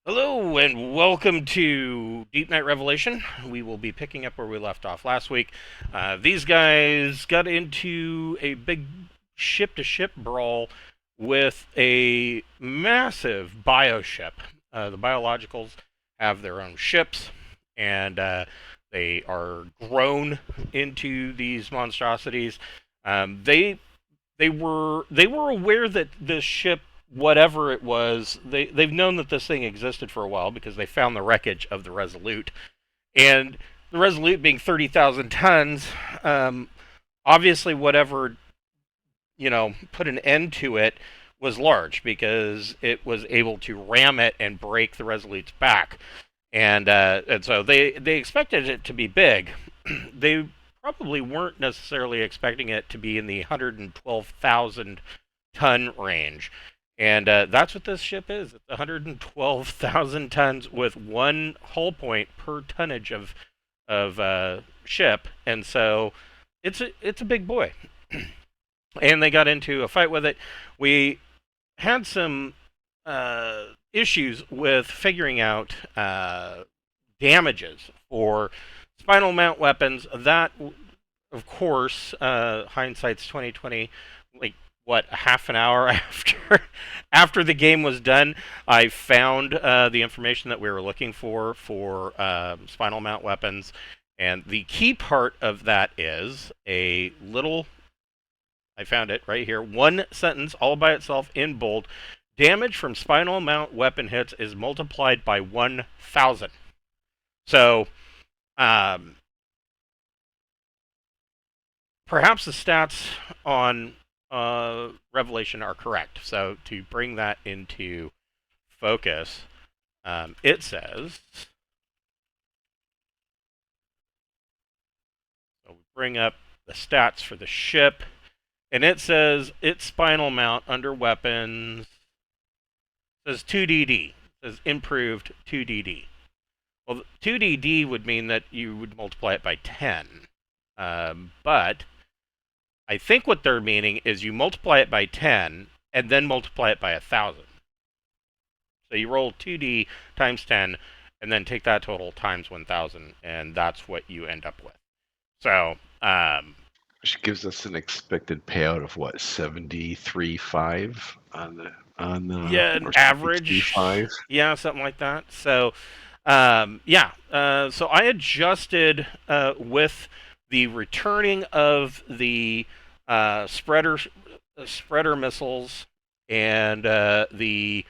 Hello and welcome to Deepnight Revelation. We will be picking up where we left off last week. These guys got into a big ship-to-ship brawl with a massive bioship. The biologicals have their own ships, and they are grown into these monstrosities. They were aware that this ship, whatever it was, they've known that this thing existed for a while because they found the wreckage of the Resolute, and the Resolute being 30,000 tons, obviously whatever put an end to it was large because it was able to ram it and break the Resolute's back, and so they expected it to be big. They probably weren't necessarily expecting it to be in the 112,000 ton range. And that's what this ship is. It's 112,000 tons with one hull point per tonnage of ship, and so it's a big boy. And they got into a fight with it. We had some issues with figuring out damages for spinal mount weapons. That, of course, hindsight's 2020. Like what, a half an hour after the game was done, I found the information that we were looking for spinal mount weapons, and the key part of that is a little. I found it right here. One sentence, all by itself, in bold. Damage from spinal mount weapon hits is multiplied by 1,000. So, um, perhaps the stats on Revelation are correct. So to bring that into focus, it says, so we bring up the stats for the ship, and it says its spinal mount under weapons says 2DD, says improved 2DD. Well, 2DD would mean that you would multiply it by 10, but I think what they're meaning is you multiply it by 10 and then multiply it by 1,000. So you roll 2D times 10 and then take that total times 1,000, and that's what you end up with. So, which gives us an expected payout of what, 73.5 on yeah, an or average, 73.5. yeah, something like that. So, yeah, so I adjusted with the returning of the spreader missiles and the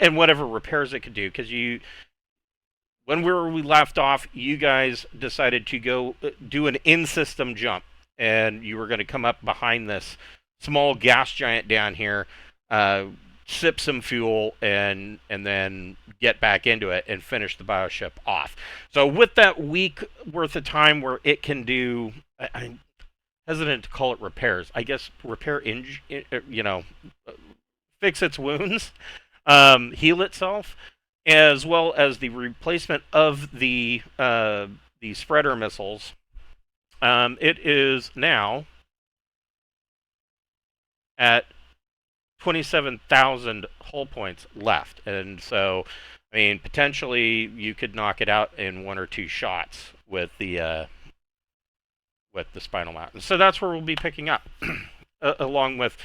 and whatever repairs it could do, because when we left off, you guys decided to go do an in-system jump, and you were going to come up behind this small gas giant down here, sip some fuel, and then get back into it and finish the bioship off. So with that week worth of time where it can do, I'm hesitant to call it repairs. I guess repair, fix its wounds, heal itself, as well as the replacement of the spreader missiles. It is now at 27,000 hull points left, and so I mean potentially you could knock it out in one or two shots with the spinal mount. So that's where we'll be picking up, along with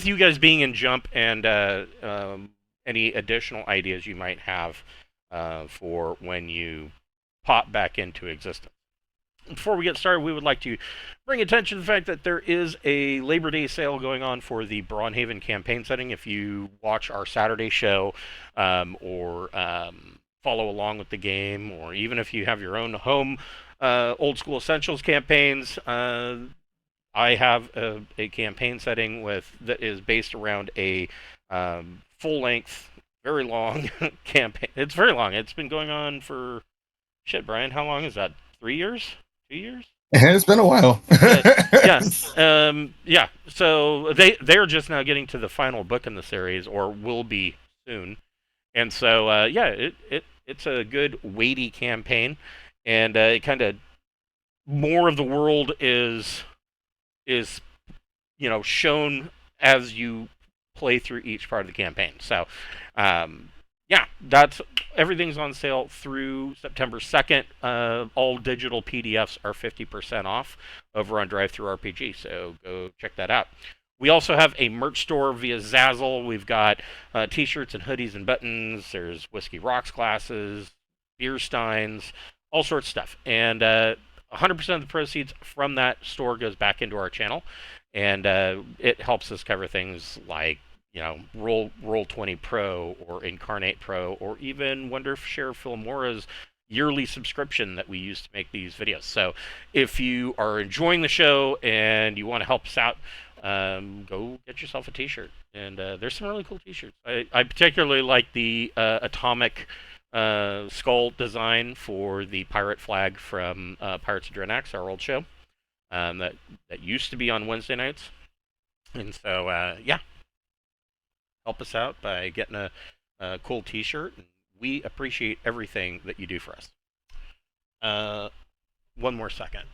you guys being in jump and any additional ideas you might have for when you pop back into existence. Before we get started, we would like to bring attention to the fact that there is a Labor Day sale going on for the Braunhaven campaign setting. If you watch our Saturday show, or follow along with the game, or even if you have your own home old school essentials campaigns, I have a campaign setting that is based around a full length, very long campaign. It's very long. It's been going on for shit, Brian. How long is that? 3 years? 2 years? It's been a while. Yeah. Yeah. So they're just now getting to the final book in the series, or will be soon. And so yeah, it's a good weighty campaign, and it kind of more of the world is shown as you play through each part of the campaign. So, yeah, that's everything's on sale through September 2nd. All digital PDFs are 50% off over on DriveThruRPG, so go check that out. We also have a merch store via Zazzle. We've got t-shirts and hoodies and buttons. There's Whiskey Rocks glasses, beer steins, all sorts of stuff. And 100% of the proceeds from that store goes back into our channel, and it helps us cover things like Roll20 Pro or Incarnate Pro, or even Wondershare Filmora's yearly subscription that we use to make these videos. So if you are enjoying the show and you want to help us out, go get yourself a t-shirt. And there's some really cool t-shirts. I particularly like the atomic skull design for the pirate flag from Pirates of Drenax, our old show, that used to be on Wednesday nights. And so, yeah, help us out by getting a cool t-shirt. We appreciate everything that you do for us. One more second.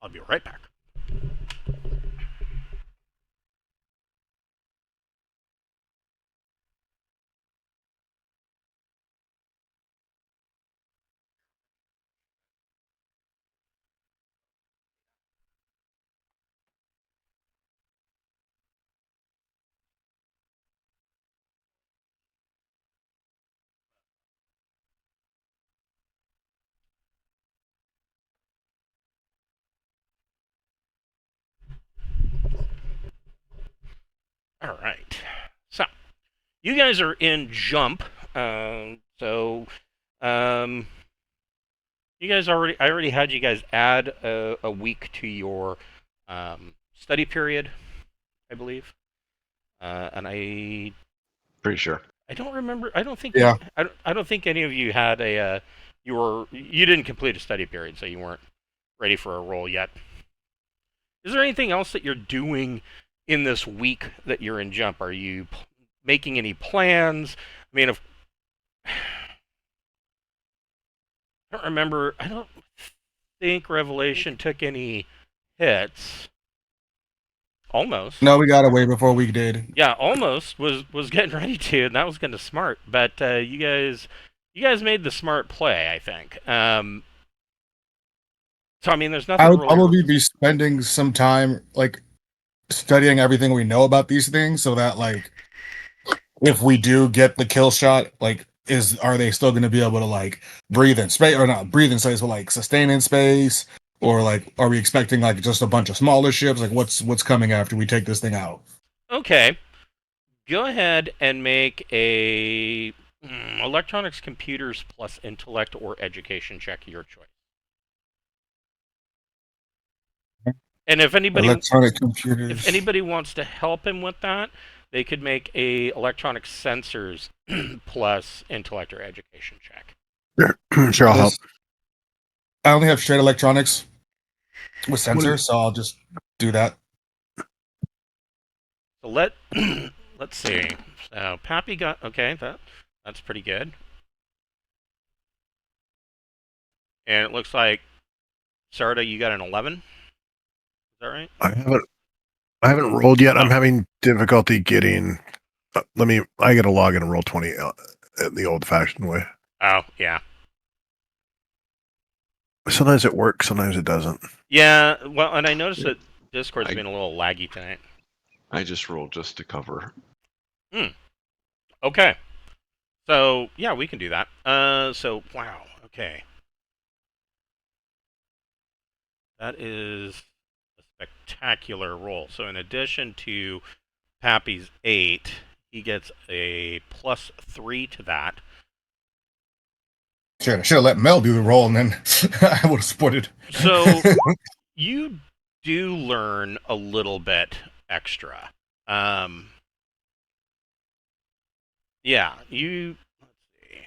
I'll be right back. All right. So, you guys are in Jump. So, you guys I already had you guys add a week to your study period, I believe. And Pretty sure. I don't remember. I don't think. Yeah. I don't think any of you had a. You didn't complete a study period, so you weren't ready for a roll yet. Is there anything else that you're doing in this week that you're in Jump? Are you making any plans? I mean, I don't remember. I don't think Revelation took any hits. Almost. No, we got away before we did. Yeah, almost was getting ready to, and that was kind of smart. But you guys made the smart play, I think. So I mean, there's nothing. I would really probably be spending some time like studying everything we know about these things, so that like if we do get the kill shot, like are they still going to be able to like breathe in space, or not breathe in space, but like sustain in space? Or like, are we expecting like just a bunch of smaller ships? Like, what's coming after we take this thing out? Okay, go ahead and make a electronics, computers plus intellect or education check, your choice. And if anybody wants to help him with that, they could make a electronic sensors plus intellect or education check. Sure, I'll help. I only have straight electronics with sensors, so I'll just do that. So let's see. So Pappy got that's pretty good. And it looks like Sarda, you got an 11. Is that right? I haven't rolled yet. I'm having difficulty getting. I got to log in and roll 20 the old-fashioned way. Oh yeah. Sometimes it works, sometimes it doesn't. Yeah, well, and I noticed that Discord's been a little laggy tonight. I just rolled just to cover. Okay. So, yeah, we can do that. So, wow, okay. That is a spectacular roll. So, in addition to Pappy's 8, he gets a +3 to that. Should have let Mel do the roll, and then I would have supported. So you do learn a little bit extra. Yeah, you. Let's see.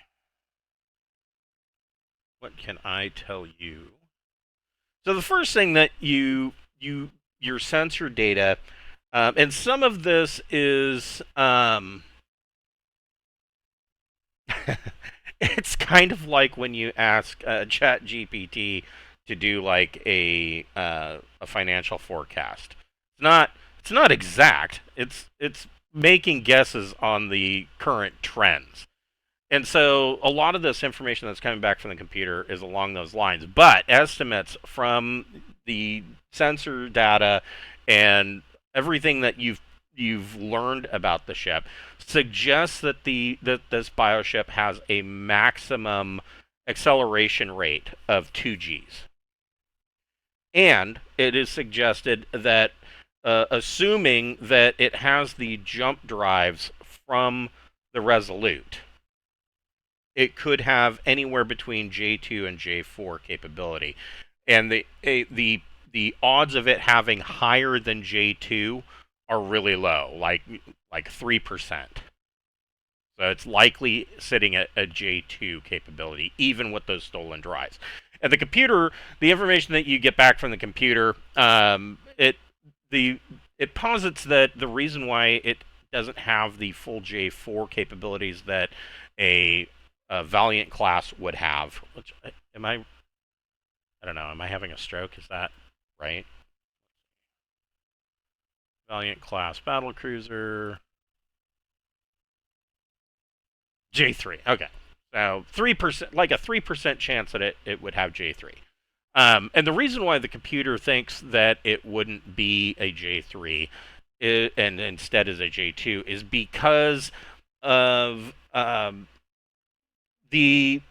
What can I tell you? So the first thing that your sensor data, and some of this is it's kind of like when you ask ChatGPT to do like a financial forecast. It's not exact. It's making guesses on the current trends. And so a lot of this information that's coming back from the computer is along those lines. But estimates from the sensor data and everything that you've learned about the ship suggests that this bioship has a maximum acceleration rate of 2Gs. And it is suggested that assuming that it has the jump drives from the Resolute, it could have anywhere between J2 and J4 capability, and the odds of it having higher than J2 are really low, like 3%. So it's likely sitting at a J2 capability, even with those stolen drives. And the computer, the information that you get back from the computer, it posits that the reason why it doesn't have the full J4 capabilities that a Valiant class would have. Which, I don't know. Am I having a stroke? Is that right? Valiant class battle cruiser. J3. Okay. So 3%, like a 3% chance that it would have J3. And the reason why the computer thinks that it wouldn't be a J3 and instead is a J2 is because of the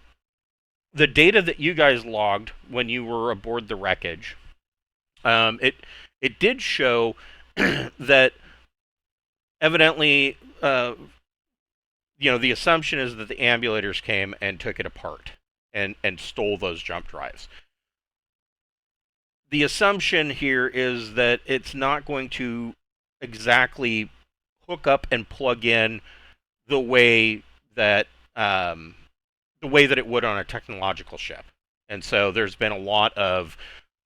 data that you guys logged when you were aboard the wreckage. It did show that evidently, the assumption is that the ambulators came and took it apart and stole those jump drives. The assumption here is that it's not going to exactly hook up and plug in the way that it would on a technological ship. And so there's been a lot of,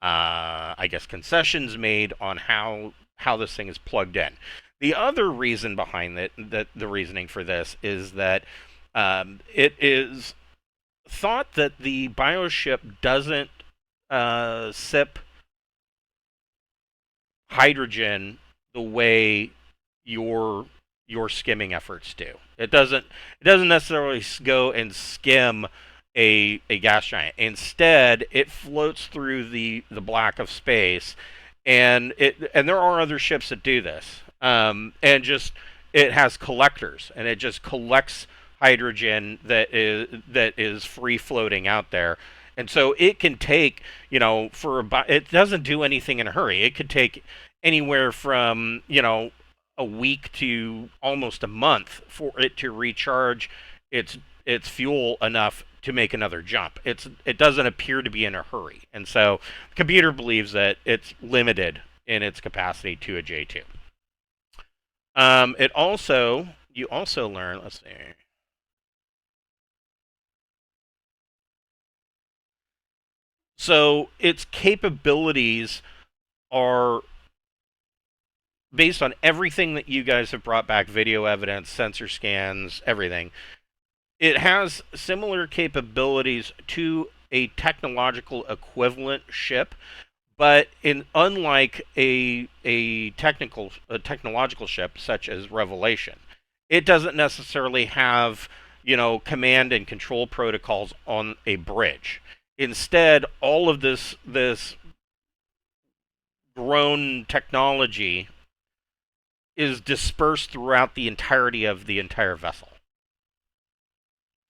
concessions made on how this thing is plugged in. The other reason behind it, the reasoning for this, is that it is thought that the bioship doesn't sip hydrogen the way your skimming efforts do. It doesn't necessarily go and skim a gas giant. Instead, it floats through the black of space, and there are other ships that do this. And just it has collectors, and it just collects hydrogen that is free floating out there. And so it can take, it doesn't do anything in a hurry. It could take anywhere from, a week to almost a month for it to recharge its fuel enough to make another jump. It doesn't appear to be in a hurry. And so the computer believes that it's limited in its capacity to a J2. You also learn, let's see. So its capabilities are based on everything that you guys have brought back, video evidence, sensor scans, everything. It has similar capabilities to a technological equivalent ship, but unlike a technological ship such as Revelation, it doesn't necessarily have, command and control protocols on a bridge. Instead, all of this drone technology is dispersed throughout the entirety of the entire vessel.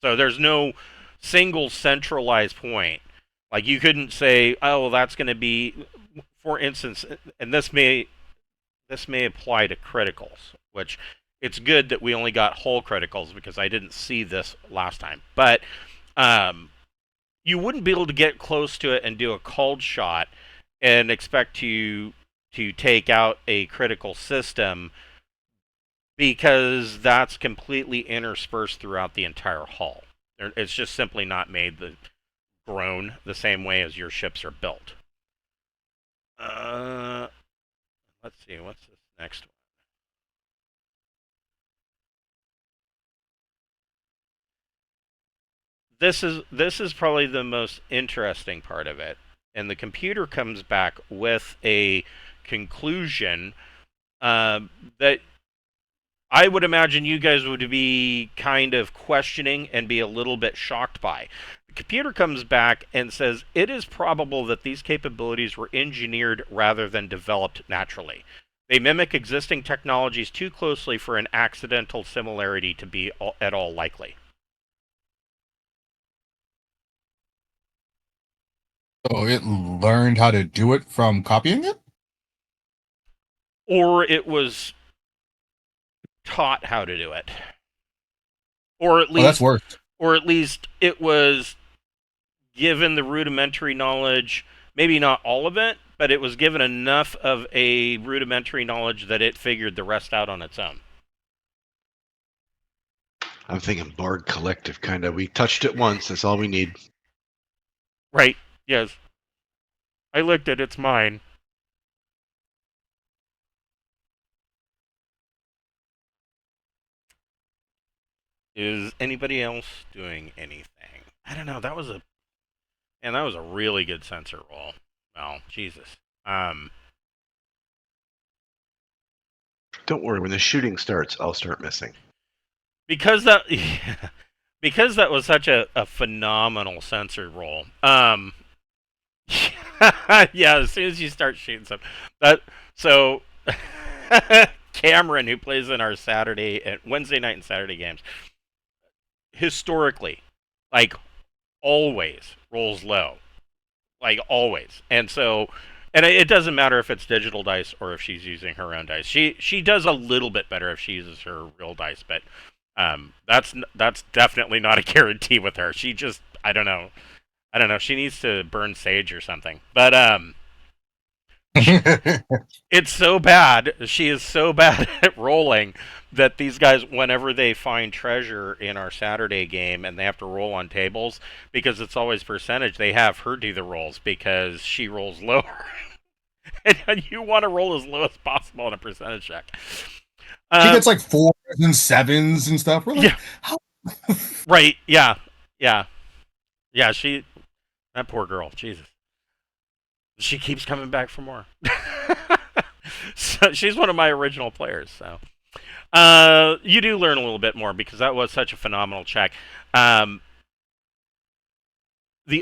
So there's no single centralized point. Like, you couldn't say, oh, that's going to be, for instance, and this may apply to criticals, which it's good that we only got hull criticals because I didn't see this last time. But you wouldn't be able to get close to it and do a cold shot and expect to take out a critical system, because that's completely interspersed throughout the entire hull. It's just simply not made grown the same way as your ships are built. Let's see, what's this next one? This is probably the most interesting part of it, and the computer comes back with a conclusion that I would imagine you guys would be kind of questioning and be a little bit shocked by. The computer comes back and says it is probable that these capabilities were engineered rather than developed naturally. They mimic existing technologies too closely for an accidental similarity to be at all likely. So it learned how to do it from copying it? Or it was taught how to do it. Or at Oh, that's least worse. it was given the rudimentary knowledge, maybe not all of it, but it was given enough of a rudimentary knowledge that it figured the rest out on its own. I'm thinking Borg Collective, kind of. We touched it once. That's all we need. Right, yes. I licked it, it's mine. Is anybody else doing anything? I don't know, that was a really good sensor roll. Well, Jesus. Don't worry. When the shooting starts, I'll start missing. Because that because that was such a phenomenal sensor roll. Yeah, as soon as you start shooting stuff, Cameron, who plays in our Wednesday night and Saturday games, historically, like always rolls low, like always, and it doesn't matter if it's digital dice or if she's using her own dice. She does a little bit better if she uses her real dice, but that's definitely not a guarantee with her. She just I don't know. She needs to burn sage or something. But it's so bad. She is so bad at rolling that these guys, whenever they find treasure in our Saturday game and they have to roll on tables, because it's always percentage, they have her do the rolls because she rolls lower. And you want to roll as low as possible on a percentage check. She gets like 4s and 7s and stuff. We're like, Yeah. how? Right, yeah. That poor girl, Jesus. She keeps coming back for more. So she's one of my original players. So you do learn a little bit more because that was such a phenomenal check. The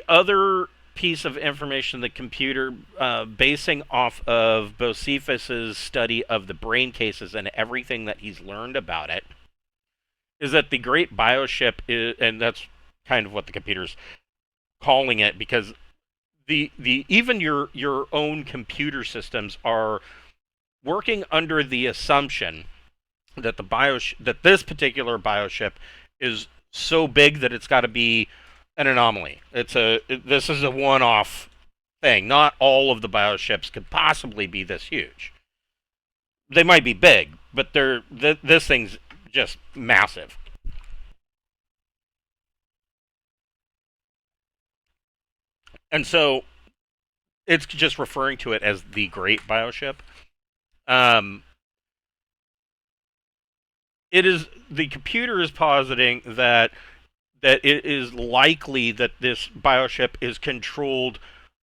other piece of information the computer, basing off of Bocephus's study of the brain cases and everything that he's learned about it, is that the Great Bioship is, and that's kind of what the computer's calling it, because the even your own computer systems are working under the assumption that that this particular bioship is so big that it's got to be an anomaly. This is a one-off thing. Not all of the bioships could possibly be this huge. They might be big, but this thing's just massive. And so it's just referring to it as the Great Bioship. The computer is positing that it is likely that this bioship is controlled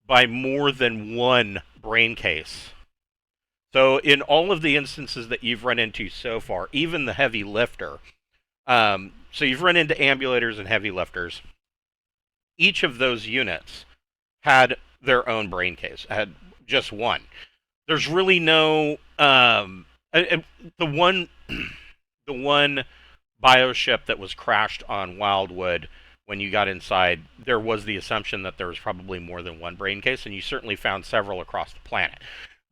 by more than one brain case. So in all of the instances that you've run into so far, even the heavy lifter, so you've run into ambulators and heavy lifters, each of those units had their own brain case, had just one. There's really no the one bioship that was crashed on Wildwood. When you got inside, there was the assumption that there was probably more than one brain case, and you certainly found several across the planet.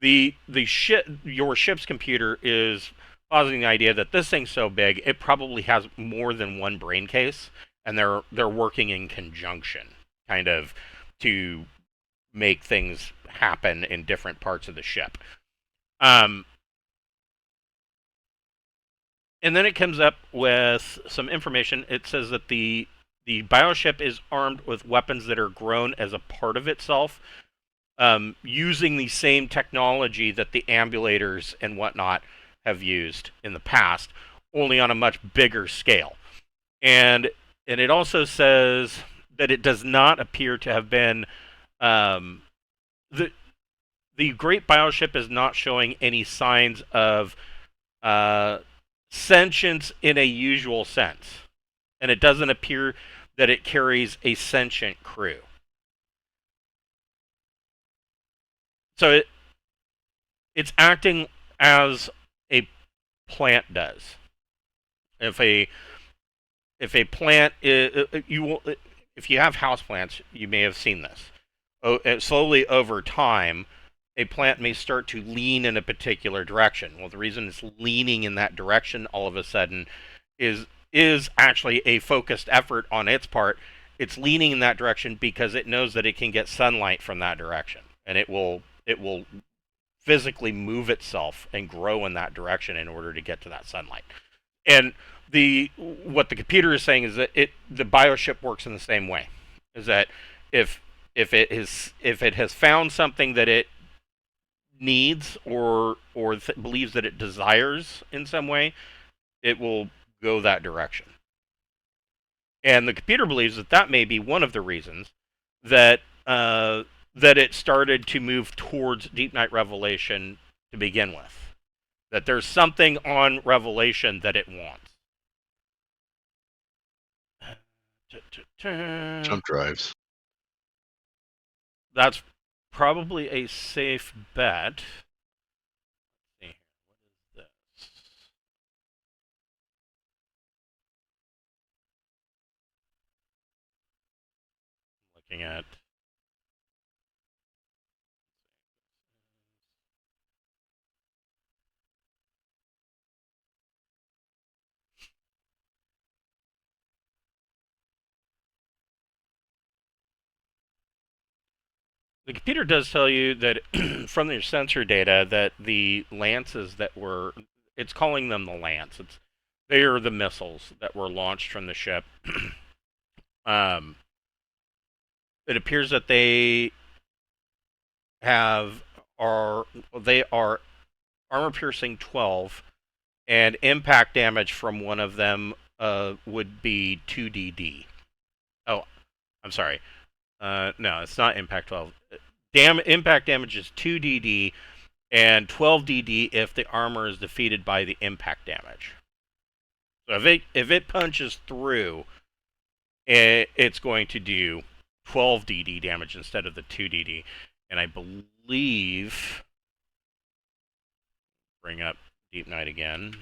Your ship's computer is positing the idea that this thing's so big, it probably has more than one brain case, and they're working in conjunction, kind of, to make things happen in different parts of the ship. And then it comes up with some information. It says that the bioship is armed with weapons that are grown as a part of itself, using the same technology that the ambulators and whatnot have used in the past, only on a much bigger scale. And it also says that it does not appear to have been the Great Bioship is not showing any signs of sentience in a usual sense, and it doesn't appear that it carries a sentient crew. So it's acting as a plant does. If a plant if you have houseplants, you may have seen this. Slowly over time, a plant may start to lean in a particular direction. Well, the reason it's leaning in that direction all of a sudden is actually a focused effort on its part. It's leaning in that direction because it knows that it can get sunlight from that direction, and it will physically move itself and grow in that direction in order to get to that sunlight. And what the computer is saying is that the bioship works in the same way. Is that if it has found something that it needs or believes that it desires in some way, it will go that direction. And the computer believes that may be one of the reasons that that it started to move towards Deepnight Revelation to begin with. That there's something on Revelation that it wants. Jump drives. That's probably a safe bet. Let's see, what is this? Looking at the computer does tell you that from your sensor data that the lances that were, it's calling them the lance. They are the missiles that were launched from the ship. It appears that they are armor piercing 12, and impact damage from one of them would be 2DD. Oh, I'm sorry. No, it's not impact 12. Impact damage is 2DD and 12DD if the armor is defeated by the impact damage. So if it punches through, it's going to do 12DD damage instead of the 2DD. And I believe, bring up Deepnight again.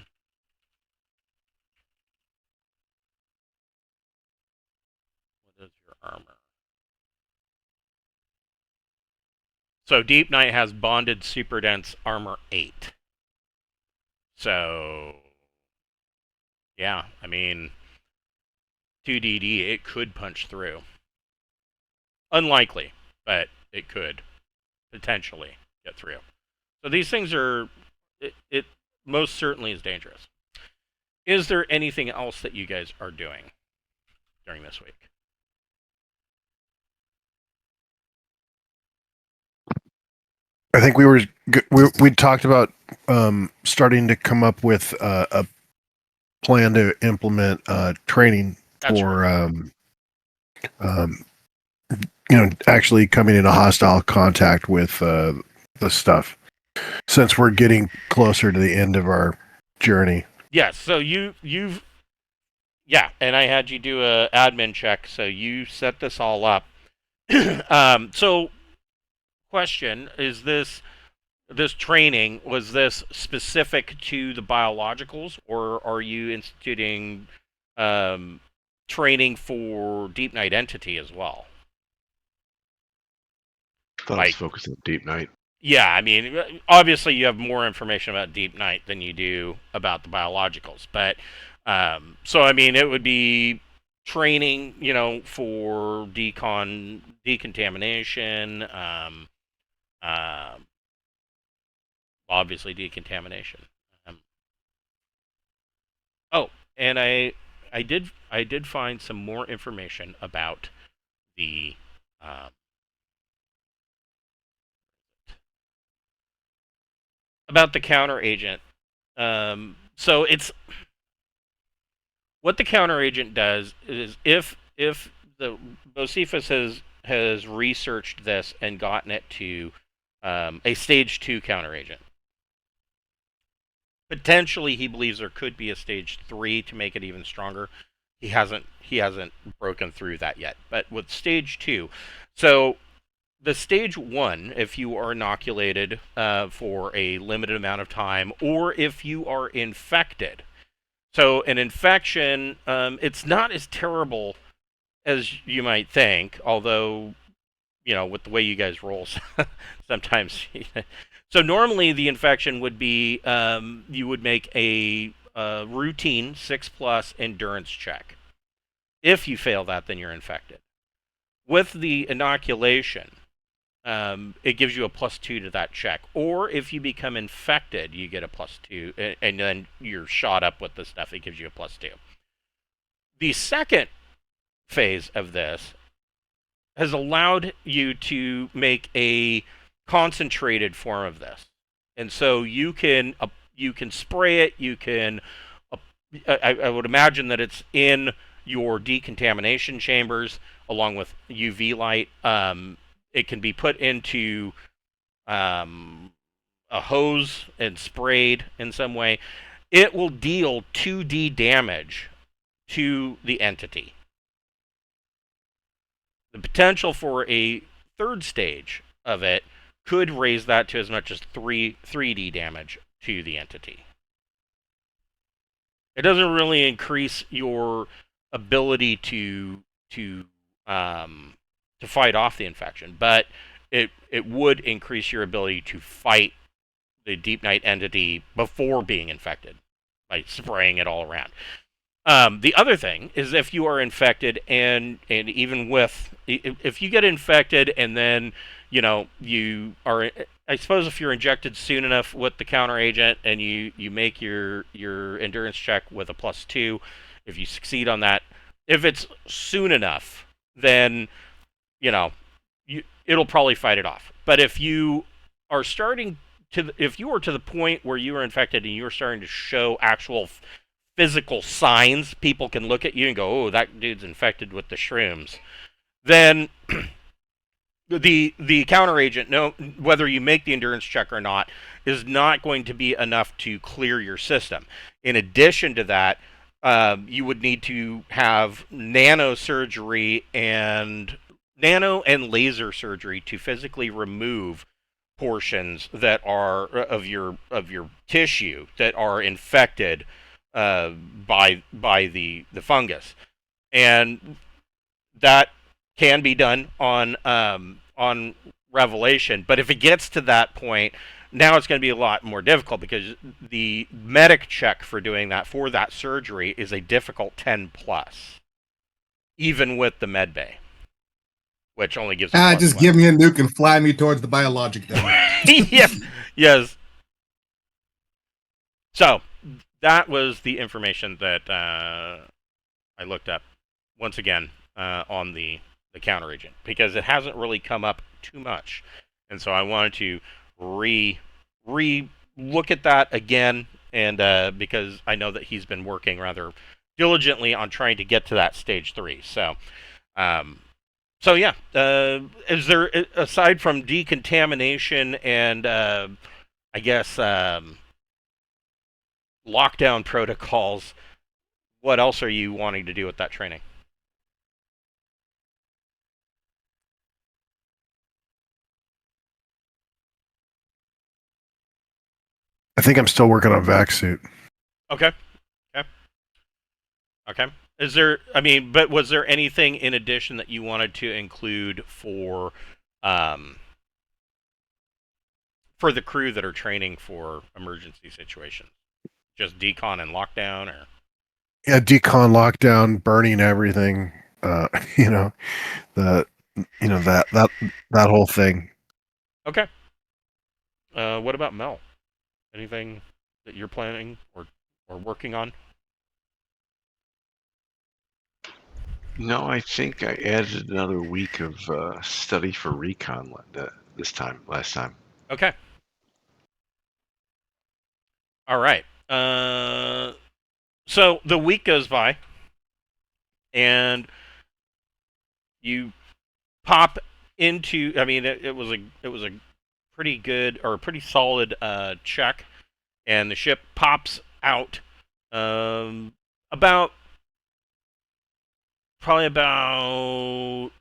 What is your armor? So Deepnight has bonded super dense armor 8. So yeah, I mean 2DD, it could punch through. Unlikely, but it could potentially get through. So these things are, it most certainly is dangerous. Is there anything else that you guys are doing during this week? I think we talked about starting to come up with a plan to implement training That's for right. actually coming into hostile contact with the stuff, since we're getting closer to the end of our journey. Yes, so you've yeah, and I had you do a admin check, so you set this all up. So question, is this training, was this specific to the biologicals, or are you instituting training for Deepnight Entity as well? I thought it was focused on Deepnight. Yeah, I mean, obviously you have more information about Deepnight than you do about the biologicals, but so I mean, it would be training, for decontamination, obviously decontamination. Oh, and I did find some more information about the counter agent. So it's what the counter agent does is if the Bocephus has researched this and gotten it to a stage 2 counter agent. Potentially, he believes there could be a stage 3 to make it even stronger. He hasn't broken through that yet. But with stage 2, so the stage 1, if you are inoculated for a limited amount of time, or if you are infected. So an infection, it's not as terrible as you might think, although, with the way you guys roll, sometimes. So normally the infection would be, you would make a routine 6+ endurance check. If you fail that, then you're infected. With the inoculation, it gives you a +2 to that check. Or if you become infected, you get a +2, and then you're shot up with the stuff. It gives you a +2. The second phase of this has allowed you to make a concentrated form of this, and so you can spray it. You can, I would imagine that it's in your decontamination chambers along with UV light. It can be put into a hose and sprayed in some way. It will deal 2D damage to the entity. The potential for a third stage of it could raise that to as much as 3D damage to the entity. It doesn't really increase your ability to fight off the infection, but it would increase your ability to fight the Deepnight entity before being infected by spraying it all around. The other thing is, if you are infected, and even if you get infected and then you are, I suppose, if you're injected soon enough with the counter agent and you make your endurance check with a +2, if you succeed on that, if it's soon enough, then it'll probably fight it off. But if you are if you are to the point where you are infected and you're starting to show actual physical signs, people can look at you and go, "Oh, that dude's infected with the shrooms," then the counter agent, whether you make the endurance check or not, is not going to be enough to clear your system. In addition to that, you would need to have nano and laser surgery to physically remove portions that are of your tissue that are infected by the fungus, and that can be done on Revelation. But if it gets to that point, now it's going to be a lot more difficult, because the medic check for doing that, for that surgery, is a difficult 10+, even with the med bay, which only gives just give me a nuke and fly me towards the biologic dome. yes. So that was the information that I looked up once again on the counter agent, because it hasn't really come up too much, and so I wanted to look at that again, and because I know that he's been working rather diligently on trying to get to that stage 3. So yeah, is there, aside from decontamination and I guess lockdown protocols, what else are you wanting to do with that training? I think I'm still working on vac suit. Okay. Is there, but was there anything in addition that you wanted to include for the crew that are training for emergency situations? Just decon and lockdown, or? Yeah, decon, lockdown, burning everything. That whole thing. Okay. What about Mel? Anything that you're planning or working on? No, I think I added another week of study for recon last time. Okay. All right. So the week goes by, and you pop into. It was a pretty good, or a pretty solid check, and the ship pops out about probably about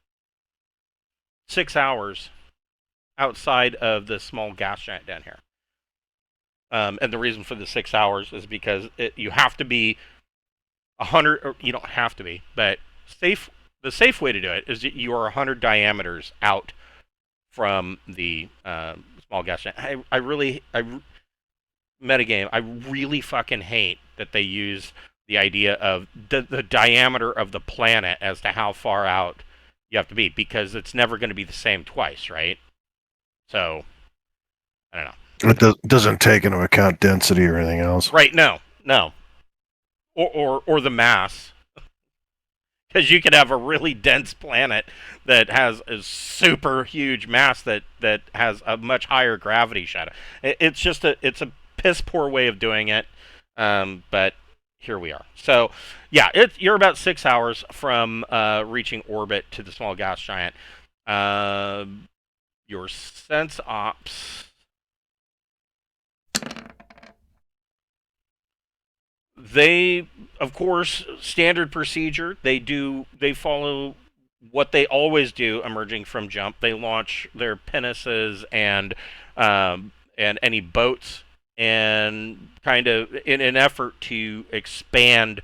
6 hours outside of the small gas giant down here. And the reason for the 6 hours is because you have to be 100, or you don't have to be, but safe. The safe way to do it is that you are 100 diameters out from the small gas giant. Metagame. I really fucking hate that they use the idea of the diameter of the planet as to how far out you have to be, because it's never going to be the same twice, right? So, I don't know. It doesn't take into account density or anything else. Right? No. Or the mass, because you could have a really dense planet that has a super huge mass that has a much higher gravity shadow. It's just it's a piss poor way of doing it, but here we are. So, yeah, you're about 6 hours from reaching orbit to the small gas giant. Your sense ops. They, of course, standard procedure. They follow what they always do. Emerging from jump, they launch their pinnaces and any boats, and kind of in an effort to expand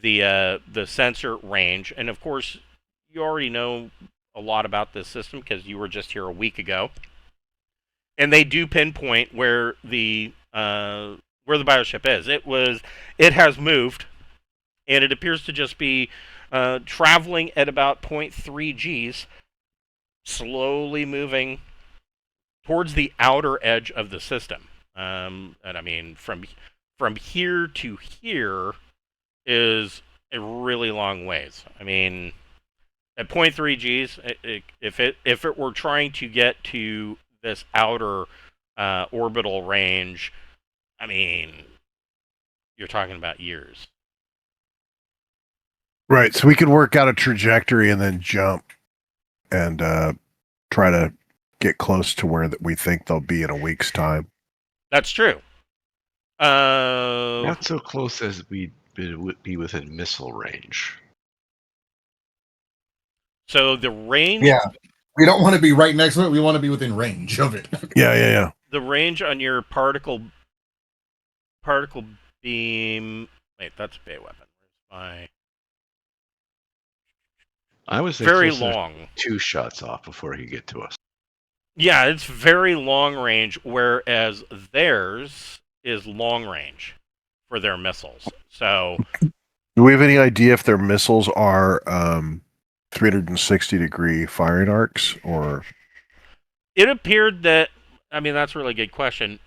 the sensor range. And of course, you already know a lot about this system because you were just here a week ago. And they do pinpoint where the bioship is. It has moved, and it appears to just be traveling at about 0.3 Gs, slowly moving towards the outer edge of the system. And I mean, from here to here is a really long ways. I mean, at 0.3 Gs, if it were trying to get to this outer orbital range, I mean, you're talking about years. Right. So we could work out a trajectory and then jump and try to get close to where we think they'll be in a week's time. That's true. Not so close as we'd be within missile range. So the range. Yeah. We don't want to be right next to it. We want to be within range of it. Yeah. The range on your particle beam. Wait, that's a Bay weapon. Where's I was very long. 2 shots off before he get to us. Yeah, it's very long range, whereas theirs is long range for their missiles. So, do we have any idea if their missiles are 360-degree firing arcs, or? it appeared that. I mean, that's a really good question.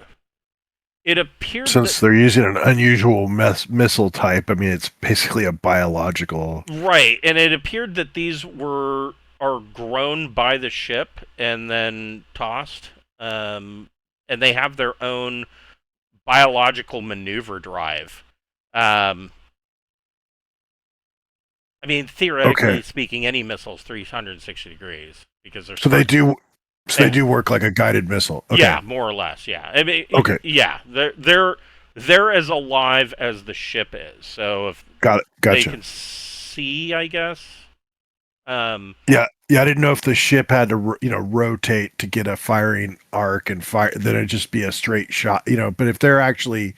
It appeared since they're using an unusual missile type. I mean, it's basically a biological. Right, and it appeared that these are grown by the ship and then tossed, and they have their own biological maneuver drive. I mean, theoretically speaking, any missile's 360 degrees because they're they do. So they do work like a guided missile. Okay. Yeah, more or less. Yeah. I mean, okay. Yeah, they're as alive as the ship is. So if gotcha. They can see, I guess. Yeah. I didn't know if the ship had to rotate to get a firing arc and fire. Then it'd just be a straight shot. But if they're actually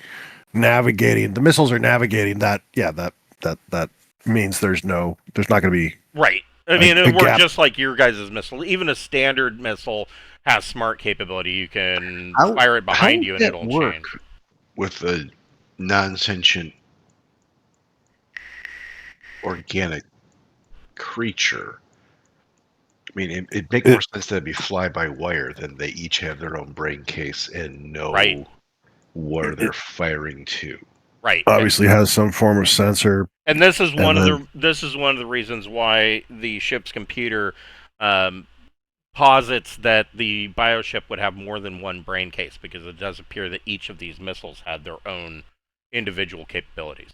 navigating, the missiles are navigating that. Yeah, that means there's not going to be right. I mean, it works gap. just like your guys' missile. Even a standard missile has smart capability. You can fire it behind you and it'll change. With a non-sentient organic creature. I mean, it'd make more sense that it'd be fly-by-wire than they each have their own brain case and know where they're firing to. Right. Obviously has some form of sensor. And this is one of the reasons why the ship's computer posits that the bioship would have more than one brain case, because it does appear that each of these missiles had their own individual capabilities.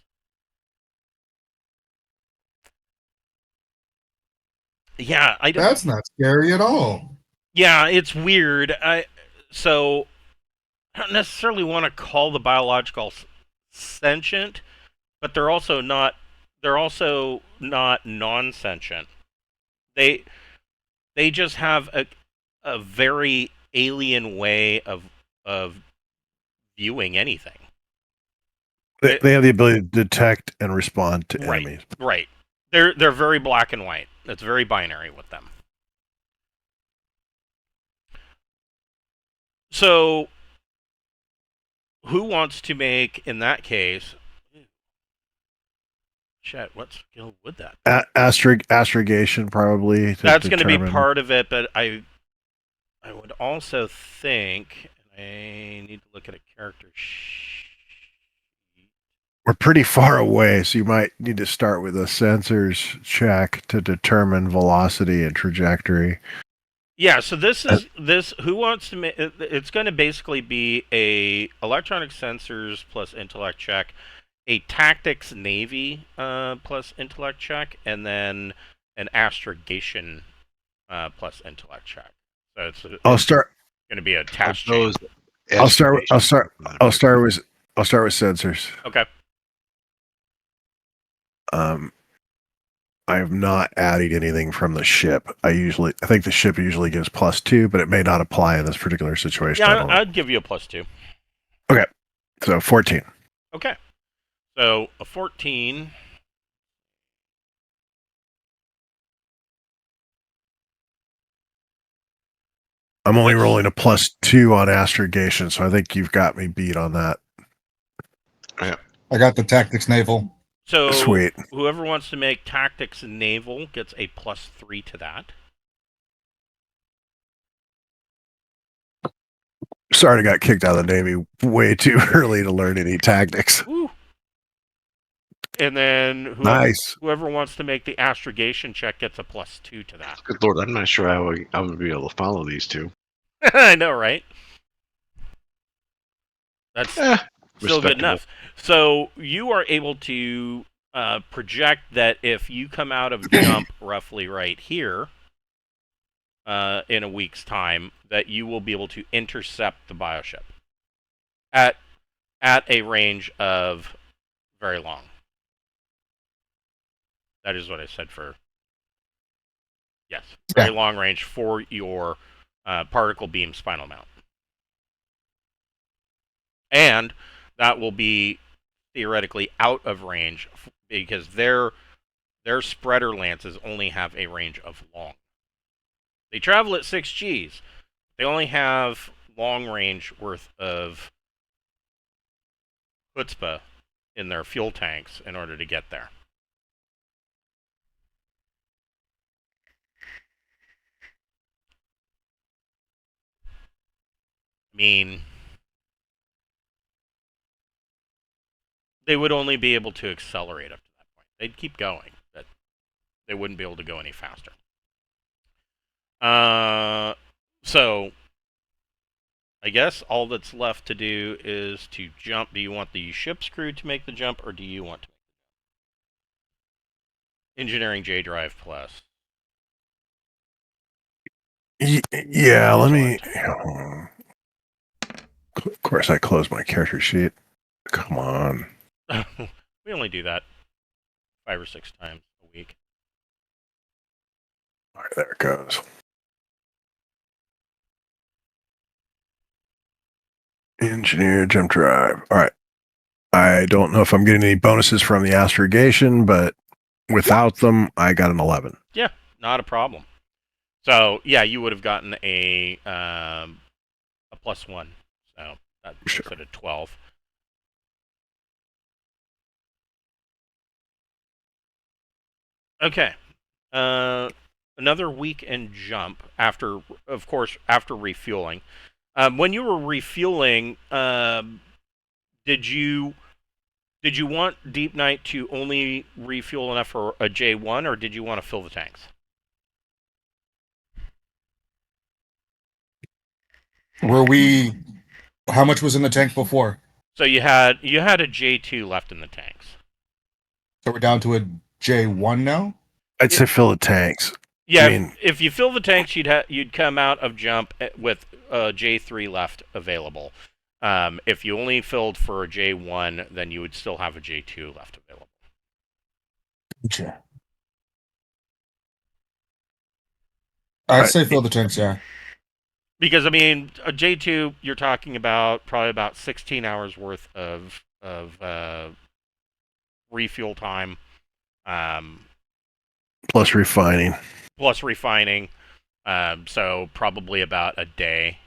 Yeah, That's not scary at all. Yeah, it's weird. So I don't necessarily want to call the biological sentient, but they're also not. They're also not non-sentient. They they just have a very alien way of viewing anything. They have the ability to detect and respond to Right, enemies. right. They're very black and white. It's very binary with them. So, who wants to make, in that case? Shit, what skill would that be? Astrogation, probably. That's going to be part of it, but I would also think, and I need to look at a character sheet. We're pretty far away, so you might need to start with a sensors check to determine velocity and trajectory. Yeah, so this is who wants to make. It's going to basically be a electronic sensors plus intellect check, a tactics navy plus intellect check, and then an astrogation plus intellect check. So it's going to be a task chain. I'll start with sensors. Okay. I have not added anything from the ship. I think the ship usually gives +2, but it may not apply in this particular situation. Yeah, I'd give you a +2. Okay, so 14. Okay, so a 14. I'm only rolling a +2 on astrogation, so I think you've got me beat on that. Yeah. I got the tactics naval. So sweet. Whoever wants to make tactics naval gets a +3 to that. Sorry, I got kicked out of the Navy way too early to learn any tactics. Woo. And then whoever wants to make the astrogation check gets a +2 to that. Good Lord, I'm not sure how I would be able to follow these two. I know, right? That's still good enough. So you are able to project that if you come out of jump roughly right here in a week's time, that you will be able to intercept the bioship at a range of very long. That is what I said for. Yes, very long range for your particle beam spinal mount. And that will be theoretically out of range because their spreader lances only have a range of long. They travel at 6 Gs. They only have long range worth of chutzpah in their fuel tanks in order to get there. I mean, they would only be able to accelerate up to that point. They'd keep going, but they wouldn't be able to go any faster. So I guess all that's left to do is to jump. Do you want the ship's crew to make the jump, or do you want to make the jump? Engineering J drive plus. Yeah, let me. Of course, I closed my character sheet. Come on. We only do that 5 or 6 times a week. All right, there it goes. Engineer jump drive. All right. I don't know if I'm getting any bonuses from the astrogation, but without them, I got an 11. Yeah, not a problem. So yeah, you would have gotten a +1. So that makes it a 12. Okay. Another weekend jump after refueling. When you were refueling, did you want Deepnight to only refuel enough for a J1, or did you want to fill the tanks? How much was in the tank before? So you had a J2 left in the tanks. So we're down to a J1 now? I'd say fill the tanks. Yeah, I mean, if you fill the tanks, you'd come out of jump with J3 left available. If you only filled for a J1, then you would still have a J2 left available. Gotcha. I'd say fill the tanks, yeah. Because I mean, a J2, you're talking about probably about 16 hours worth of refuel time, Plus refining. So probably about a day.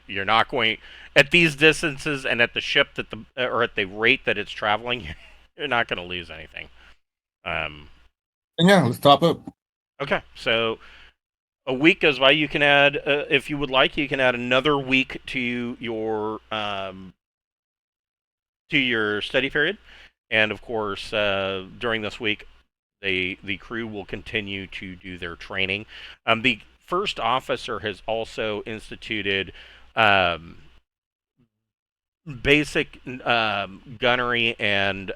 You're not going at these distances and at the ship or at the rate that it's traveling, you're not going to lose anything. And yeah, let's top up. Okay, so a week goes by. You can add, if you would like, you can add another week to your study period, and of course, during this week, the crew will continue to do their training. The first officer has also instituted basic gunnery and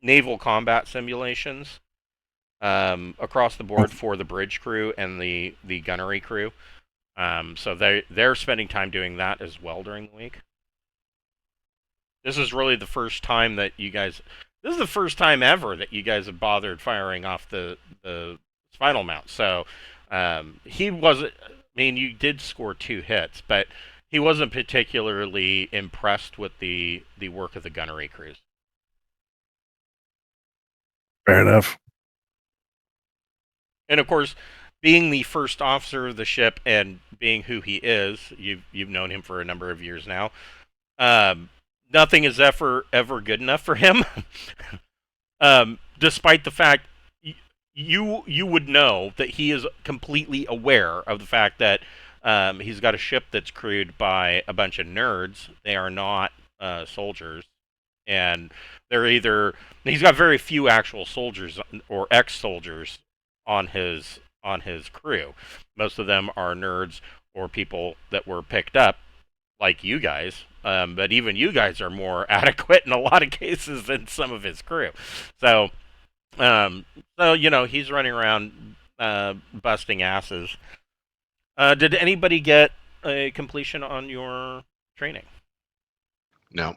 naval combat simulations across the board for the bridge crew and the gunnery crew. So they're spending time doing that as well during the week. This is really the first time that you guys. This is the first time ever that you guys have bothered firing off the spinal mount. So he wasn't. I mean, you did score 2 hits, but he wasn't particularly impressed with the work of the gunnery crews. Fair enough. And of course, being the first officer of the ship and being who he is, you've known him for a number of years now. Nothing is ever good enough for him. Despite the fact you would know that he is completely aware of the fact that he's got a ship that's crewed by a bunch of nerds. They are not soldiers, and he's got very few actual soldiers or ex-soldiers on his crew. Most of them are nerds or people that were picked up, like you guys. But even you guys are more adequate in a lot of cases than some of his crew. So he's running around busting asses. Did anybody get a completion on your training? No.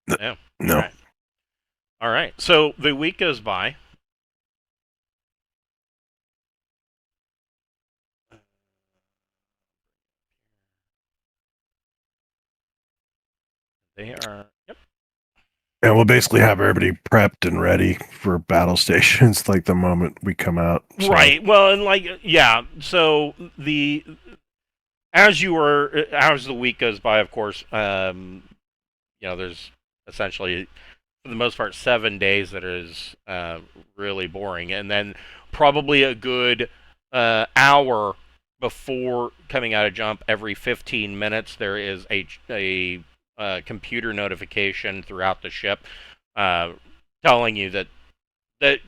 No. No. All right. So the week goes by. They are. Yep. And we'll basically have everybody prepped and ready for battle stations like the moment we come out. So. Right. Well, and yeah. So as the week goes by, of course, there's essentially, for the most part, 7 days that is really boring, and then probably a good hour before coming out of jump, every 15 minutes, there is a computer notification throughout the ship telling you that there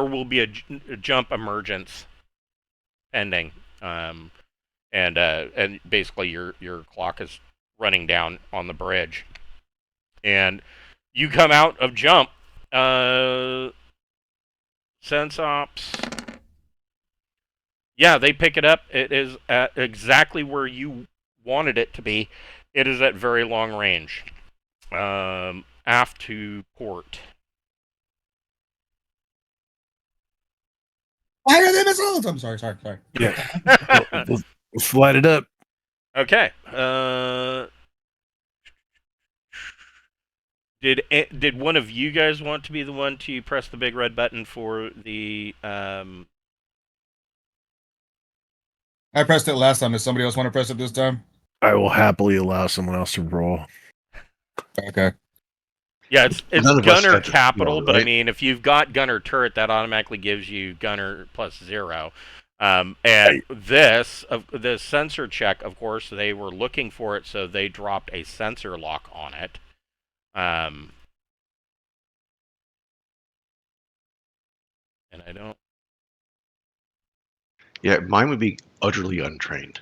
will be a jump emergence pending, and basically your clock is running down on the bridge, and you come out of jump. Sense ops. Yeah, they pick it up. It is at exactly where you wanted it to be. It is at very long range. Aft to port. Fire the missiles! I'm sorry. Yeah. Let's light it up. Okay. Did one of you guys want to be the one to press the big red button for the I pressed it last time. Does somebody else want to press it this time? I will happily allow someone else to roll. Okay. Yeah, it's gunner capital, but right? I mean, if you've got gunner turret, that automatically gives you gunner +0. And the sensor check, of course, they were looking for it, so they dropped a sensor lock on it. And I don't. Yeah, mine would be utterly untrained.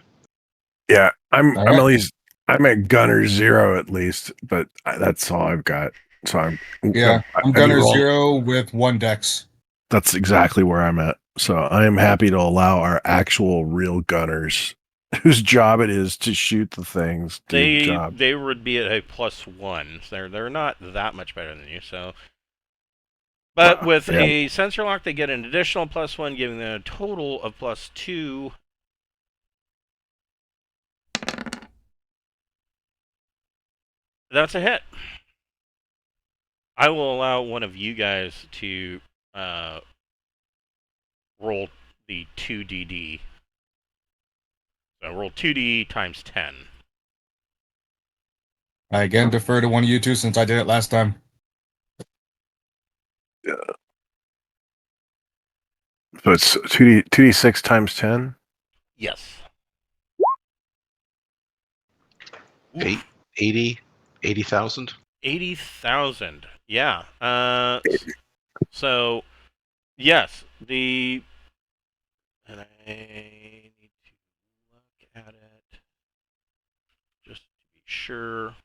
Yeah, I'm at gunner 0 at least, but that's all I've got. So I'm gunner 0 with 1 dex. That's exactly where I'm at. So I am happy to allow our actual real gunners, whose job it is to shoot the things, do the job. They would be at a +1. So they're not that much better than you. So, but with a sensor lock, they get an additional +1, giving them a total of +2. That's a hit. I will allow one of you guys to roll the 2d. So roll 2d times 10. I again defer to one of you two since I did it last time. Yeah. So it's 2d6 times 10? Yes. 80,000? 80,000. Yeah. So, yes, and I need to look at it just to be sure.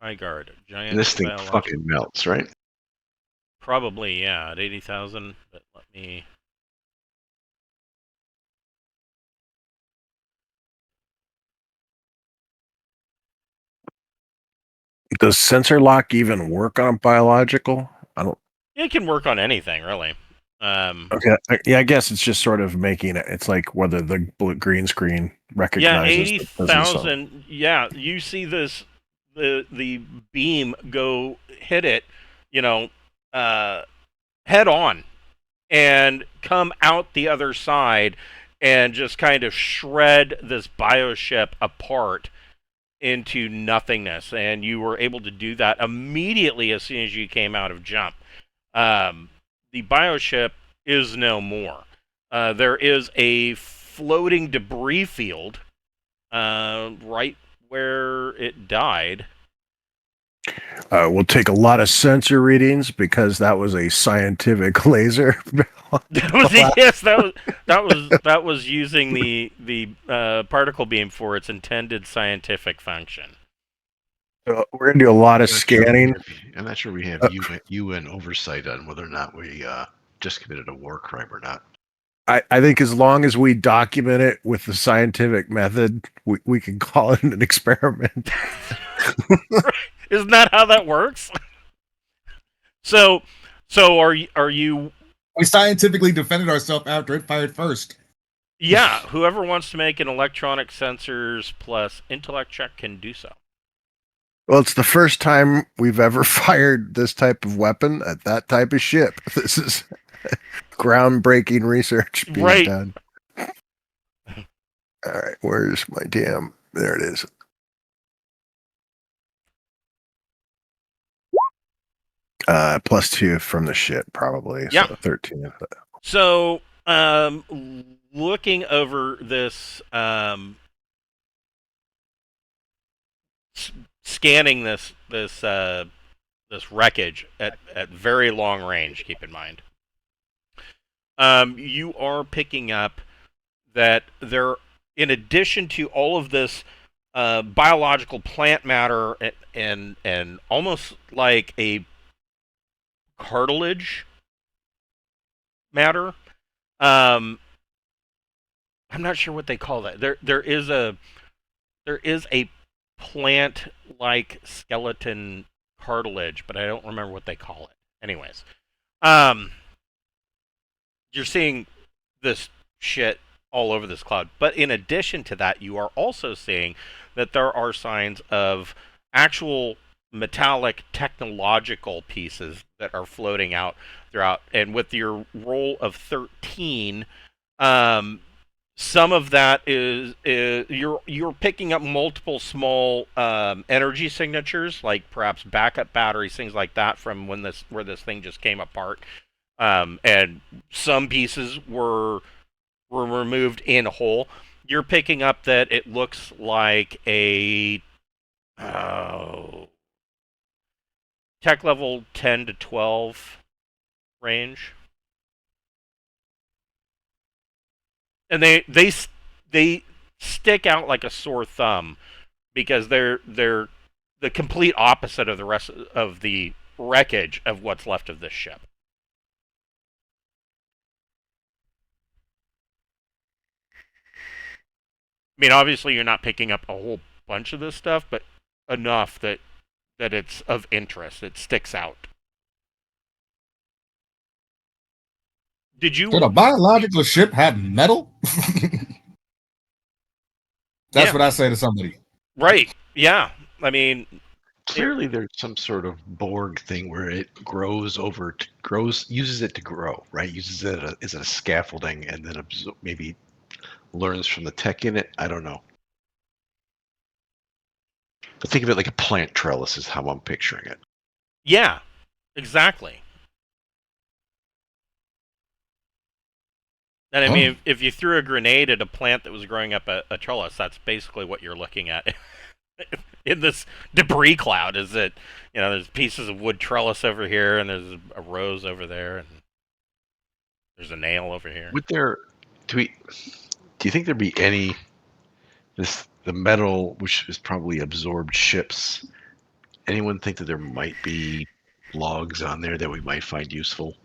High guard, giant. And this thing fucking melts, right? Probably, yeah, at 80,000. But let me. Does sensor lock even work on biological? I don't. It can work on anything, really. Okay. Yeah, I guess it's just sort of making it. It's like whether the green screen recognizes. Yeah, 80,000. Yeah, you see this the beam go hit it, head on, and come out the other side, and just kind of shred this bioship apart into nothingness. And you were able to do that immediately as soon as you came out of jump. The bioship is no more. There is a floating debris field right where it died. We'll take a lot of sensor readings because that was a scientific laser. that was using the particle beam for its intended scientific function. We're gonna do a lot of scanning. I'm not sure we have UN oversight on whether or not we just committed a war crime or not. I think as long as we document it with the scientific method, we can call it an experiment. Isn't that how that works? So are you? We scientifically defended ourselves after it fired first. Yeah, whoever wants to make an electronic sensors plus intellect check can do so. Well, it's the first time we've ever fired this type of weapon at that type of ship. This is groundbreaking research being done. All right, where's my damn? There it is. +2 from the ship, probably. Yeah. So 13. So, looking over this, scanning this wreckage at very long range. Keep in mind, you are picking up that there, in addition to all of this biological plant matter and almost like a cartilage matter. I'm not sure what they call that. There is a plant like skeleton cartilage, but I don't remember what they call it. Anyways, you're seeing this shit all over this cloud. But in addition to that, you are also seeing that there are signs of actual metallic technological pieces that are floating out throughout. And with your roll of 13, some of that is you're picking up multiple small energy signatures, like perhaps backup batteries, things like that, from where this thing just came apart. And some pieces were removed in whole. You're picking up that it looks like a tech level 10 to 12 range. And they stick out like a sore thumb because they're the complete opposite of the rest of the wreckage of what's left of this ship. I mean, obviously, you're not picking up a whole bunch of this stuff, but enough that it's of interest. It sticks out. Did a biological ship have metal? That's what I say to somebody. Right. Yeah. I mean, clearly there's some sort of Borg thing where it uses it to grow, right? Uses it as a scaffolding, and then maybe learns from the tech in it. I don't know. But think of it like a plant trellis is how I'm picturing it. Yeah, exactly. And I mean, if you threw a grenade at a plant that was growing up a trellis, that's basically what you're looking at. In this debris cloud, is that, there's pieces of wood trellis over here, and there's a rose over there, and there's a nail over here. Do you think there'd be any the metal, which is probably absorbed ships? Anyone think that there might be logs on there that we might find useful,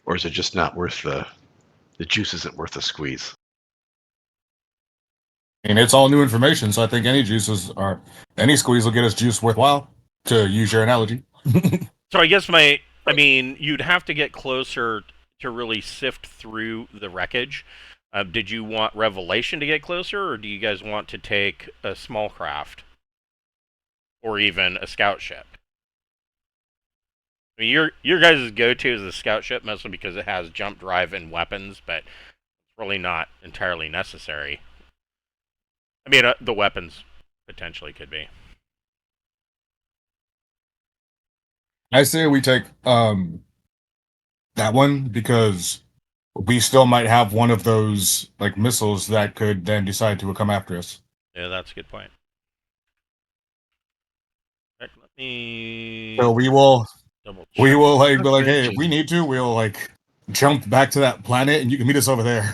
or is it just not worth the juice? Isn't worth the squeeze? And it's all new information, so I think any squeeze will get us juice worthwhile, to use your analogy. So I guess you'd have to get closer to really sift through the wreckage. Did you want Revelation to get closer, or do you guys want to take a small craft? Or even a scout ship? I mean, your guys' go-to is the scout ship, mostly because it has jump drive and weapons, but it's really not entirely necessary. I mean, the weapons potentially could be. I say we take that one, because we still might have one of those like missiles that could then decide to come after us. Yeah, that's a good point. Right, let me. So we will like be like, hey, if we need to, we'll like jump back to that planet, and you can meet us over there.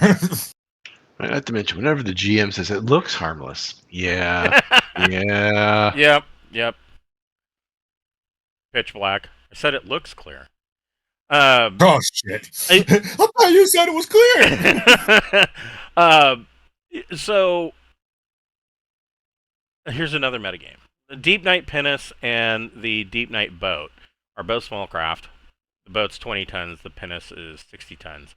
Not to mention, whenever the GM says it looks harmless, yeah. Yep. Pitch black. I said it looks clear. Oh shit! I thought you said it was clear. So here's another metagame. The Deepnight pinnace and the Deepnight boat are both small craft. The boat's 20 tons. The pinnace is 60 tons.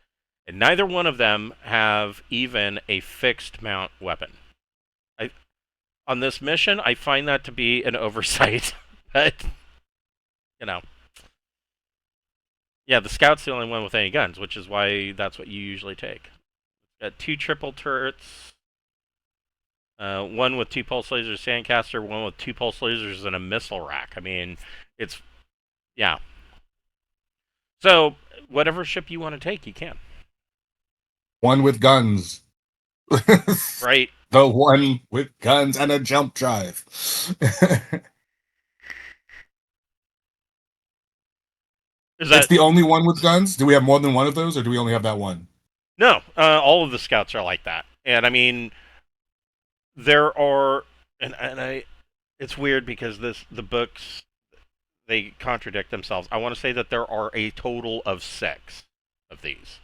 And neither one of them have even a fixed mount weapon. On this mission, I find that to be an oversight. But, yeah, the scout's the only one with any guns, which is why that's what you usually take. Got 2 triple turrets. One with 2 pulse lasers, sandcaster, one with 2 pulse lasers, and a missile rack. I mean, yeah. So, whatever ship you want to take, you can. One with guns. Right. The one with guns and a jump drive. It's the only one with guns? Do we have more than one of those, or do we only have that one? No, all of the scouts are like that. And I mean, there are, it's weird because the books, they contradict themselves. I want to say that there are a total of 6 of these.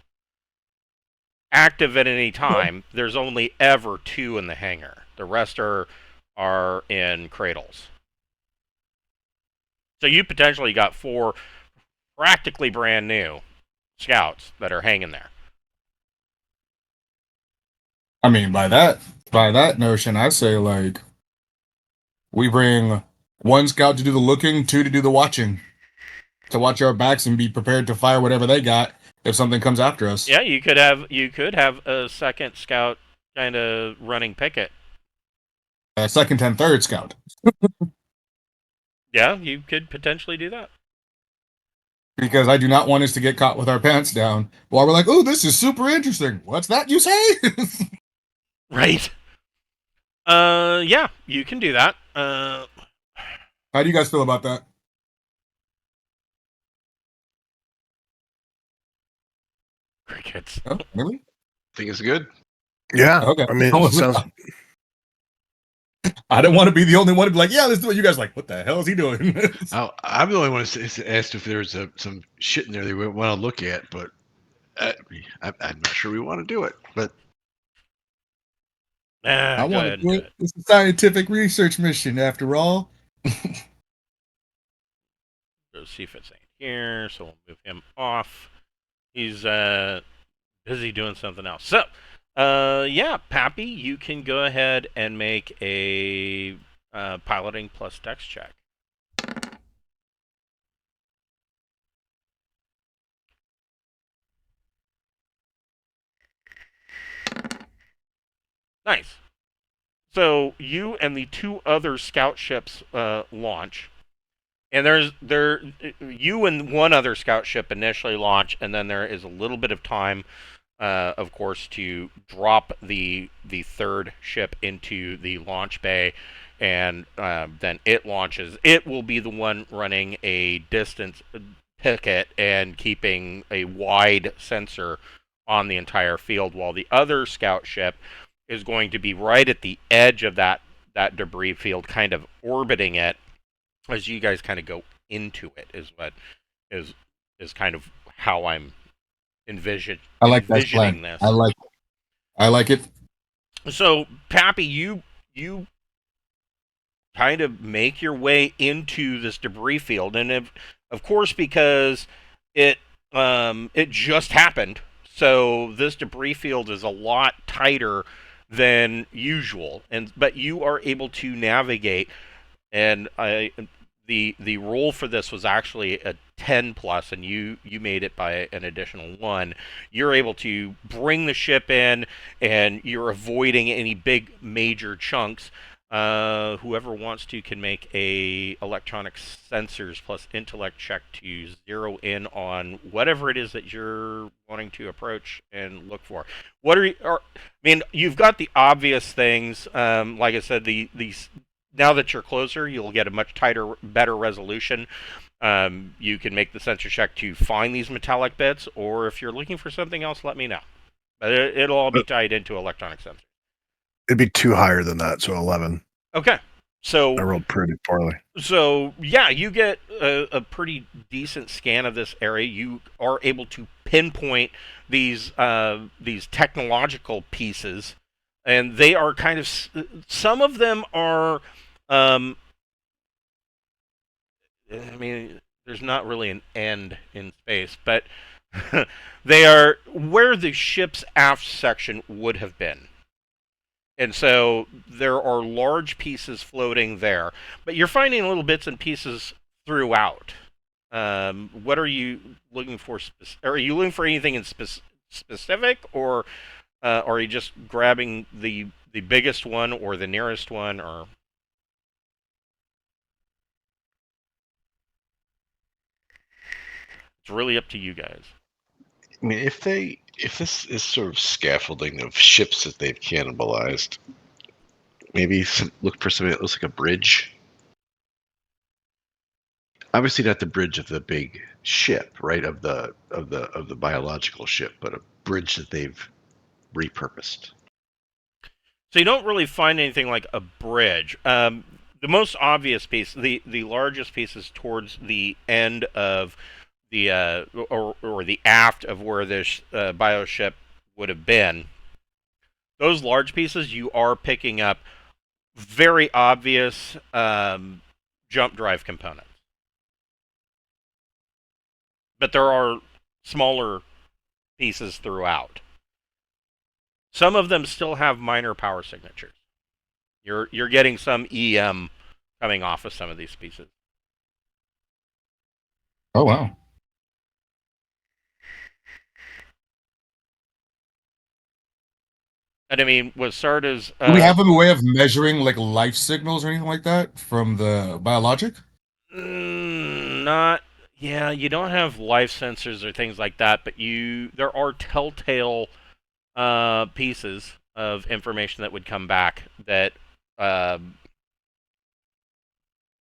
Active at any time, there's only ever 2 in the hangar. The rest are in cradles. So you potentially got 4 practically brand new scouts that are hanging there. I mean, by that notion, I say like we bring 1 scout to do the looking, 2 to do the watching, to watch our backs and be prepared to fire whatever they got if something comes after us. Yeah, you could have a second scout kind of running picket. A second and third scout. Yeah, you could potentially do that. Because I do not want us to get caught with our pants down while we're like, oh, this is super interesting. What's that you say? Right. Yeah, you can do that. How do you guys feel about that? Crickets. Oh, really? Think it's good. Yeah. Okay. I mean, it sounds. I don't want to be the only one to be like, yeah, let's do it. You guys are like, what the hell is he doing? I'm the only one who asked if there's some shit in there they want to look at, but I'm not sure we want to do it. But I Go want ahead to and do do it. it. It's a scientific research mission, after all. Let's see if it's in here. So we'll move him off. He's busy doing something else. So, yeah, Pappy, you can go ahead and make a piloting plus dex check. Nice. So you and the two other scout ships launch, and you and one other scout ship initially launch, and then there is a little bit of time, of course, to drop the third ship into the launch bay, and then it launches. It will be the one running a distance picket and keeping a wide sensor on the entire field, while the other scout ship is going to be right at the edge of that debris field, kind of orbiting it as you guys kind of go into it. Is what is kind of how I'm envisioning this. I like it. So, Pappy, you kind of make your way into this debris field, and of course, because it just happened, so this debris field is a lot tighter than usual, but you are able to navigate, and the roll for this was actually a 10 plus, and you made it by an additional 1. You're able to bring the ship in, and you're avoiding any big major chunks. Whoever wants to can make a electronic sensors plus intellect check to zero in on whatever it is that you're wanting to approach and look for. I mean, you've got the obvious things. Like I said, these now that you're closer, you'll get a much tighter, better resolution. You can make the sensor check to find these metallic bits, or if you're looking for something else, let me know. But it'll all be tied into electronic sensors. It'd be 2 higher than that, so 11. Okay. So I rolled pretty poorly. So yeah, you get a pretty decent scan of this area. You are able to pinpoint these technological pieces, and they are kind of, some of them are. I mean, there's not really an end in space, but they are where the ship's aft section would have been. And so there are large pieces floating there, but you're finding little bits and pieces throughout. What are you looking for? Are you looking for anything in specific, or are you just grabbing the biggest one or the nearest one, or? It's really up to you guys. I mean, if this is sort of scaffolding of ships that they've cannibalized, maybe look for something that looks like a bridge. Obviously, not the bridge of the big ship, right? Of the biological ship, but a bridge that they've repurposed. So you don't really find anything like a bridge. The most obvious piece, the largest piece, is towards the end of the or the aft of where this bioship would have been. Those large pieces, you are picking up very obvious jump drive components, but there are smaller pieces throughout. Some of them still have minor power signatures. You're getting some EM coming off of some of these pieces. Oh wow. And I mean, with Sarda's, Do we have a way of measuring like life signals or anything like that from the biologic? Not. Yeah, you don't have life sensors or things like that, but there are telltale pieces of information that would come back that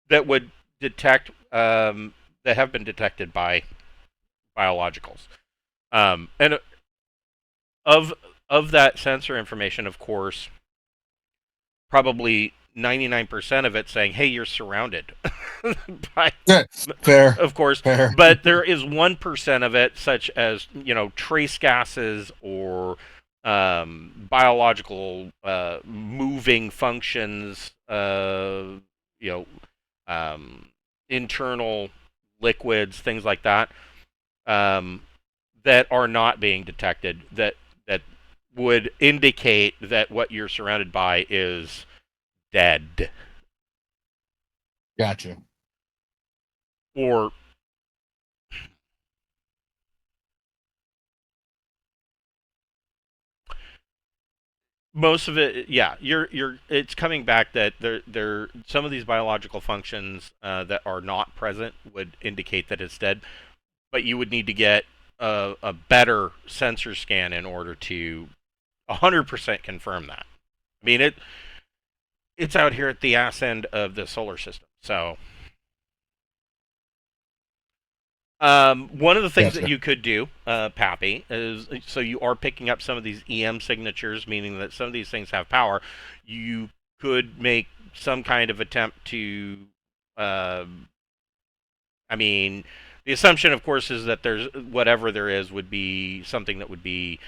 would detect that have been detected by biologicals, and of that sensor information, of course, probably 99% of it saying, "Hey, you're surrounded." by, Yeah, fair. of course, Fair. but there is 1% of it, such as trace gases or biological moving functions, you know, internal liquids, things like that, that are not being detected. That would indicate that what you're surrounded by is dead. Gotcha. Or most of it, yeah. You're. It's coming back that there some of these biological functions that are not present would indicate that it's dead, but you would need to get a better sensor scan in order to 100% confirm that. I mean it's out here at the ass end of the solar system, so. One of the things that you could do, Pappy, is so you are picking up some of these EM signatures, meaning that some of these things have power. You could make some kind of attempt to, I mean, the assumption, of course, is that there's whatever there is would be something that would be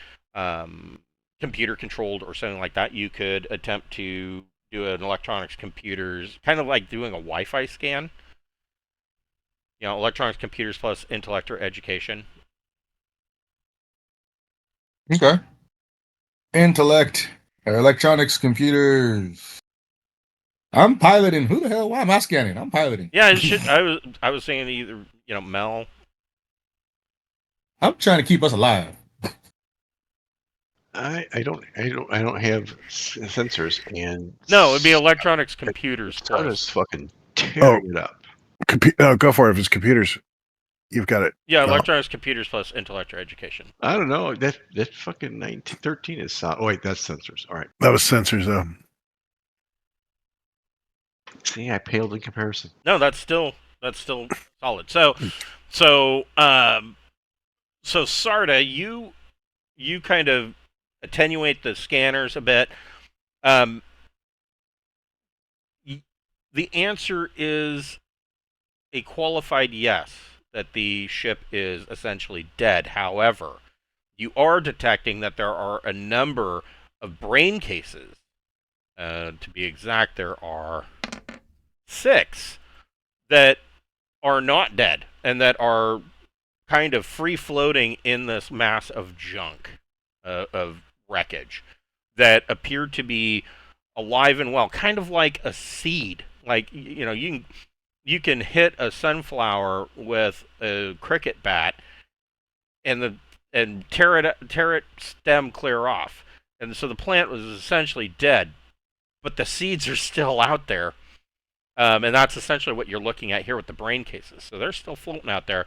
computer controlled or something like that. You could attempt to do an electronics computers, kind of like doing a Wi-Fi scan. Electronics, computers plus intellect or education. Okay. Intellect, electronics, computers. I'm piloting. Who the hell? Why am I scanning? I'm piloting. Yeah, it should. I was saying either Mel. I'm trying to keep us alive. I don't have sensors, and no, it'd be electronics, computers. Starta's fucking tearing it up. Go for it. If it's computers, you've got it. Yeah, electronics, computers plus intellect or education. I don't know. That fucking 1913 is solid. Oh wait, that's sensors. All right. That was sensors though. See, I paled in comparison. No, that's still solid. So Sarda, you kind of attenuate the scanners a bit. The answer is a qualified yes, that the ship is essentially dead. However, you are detecting that there are a number of brain cases. To be exact, there are 6 that are not dead and that are kind of free floating in this mass of junk, of wreckage, that appear to be alive and well, kind of like a seed. Like, you can hit a sunflower with a cricket bat and tear it stem clear off. And so the plant was essentially dead, but the seeds are still out there. And that's essentially what you're looking at here with the brain cases. So they're still floating out there,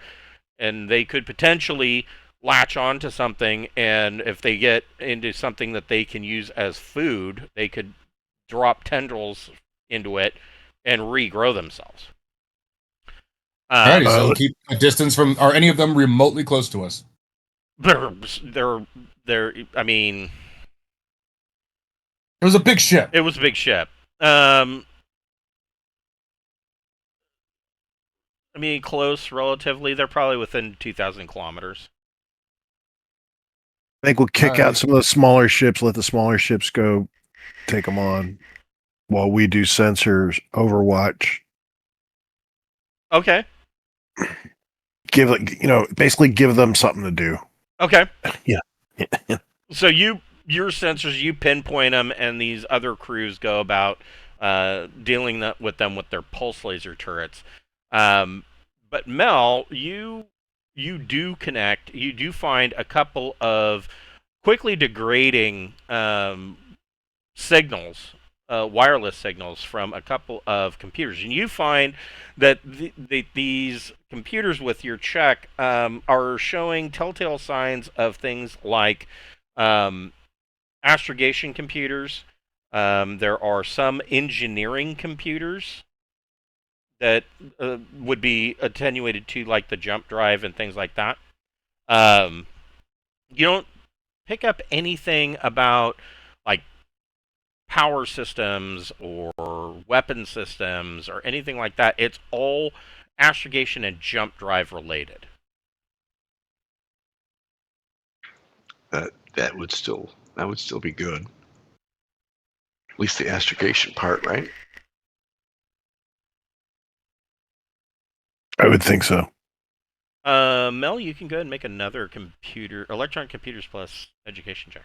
and they could potentially latch on to something, and if they get into something that they can use as food, they could drop tendrils into it and regrow themselves. Alrighty, so keep a distance from. Are any of them remotely close to us? They're. I mean, it was a big ship. It was a big ship. I mean, close relatively. They're probably within 2,000 kilometers. I think we'll kick out some of the smaller ships, let the smaller ships go, take them on, while we do sensors, overwatch. Okay. Basically give them something to do. Okay. Yeah. So your sensors, you pinpoint them, and these other crews go about dealing with them with their pulse laser turrets. But Mel, you do connect. You do find a couple of quickly degrading signals, wireless signals from a couple of computers, and you find that these computers with your check are showing telltale signs of things like astrogation computers. There are some engineering computers that would be attenuated to, like the jump drive and things like that. You don't pick up anything about like power systems or weapon systems or anything like that. It's all astrogation and jump drive related. That would still be good. At least the astrogation part, right? I would think so. Mel, you can go ahead and make another electronic computers plus education check.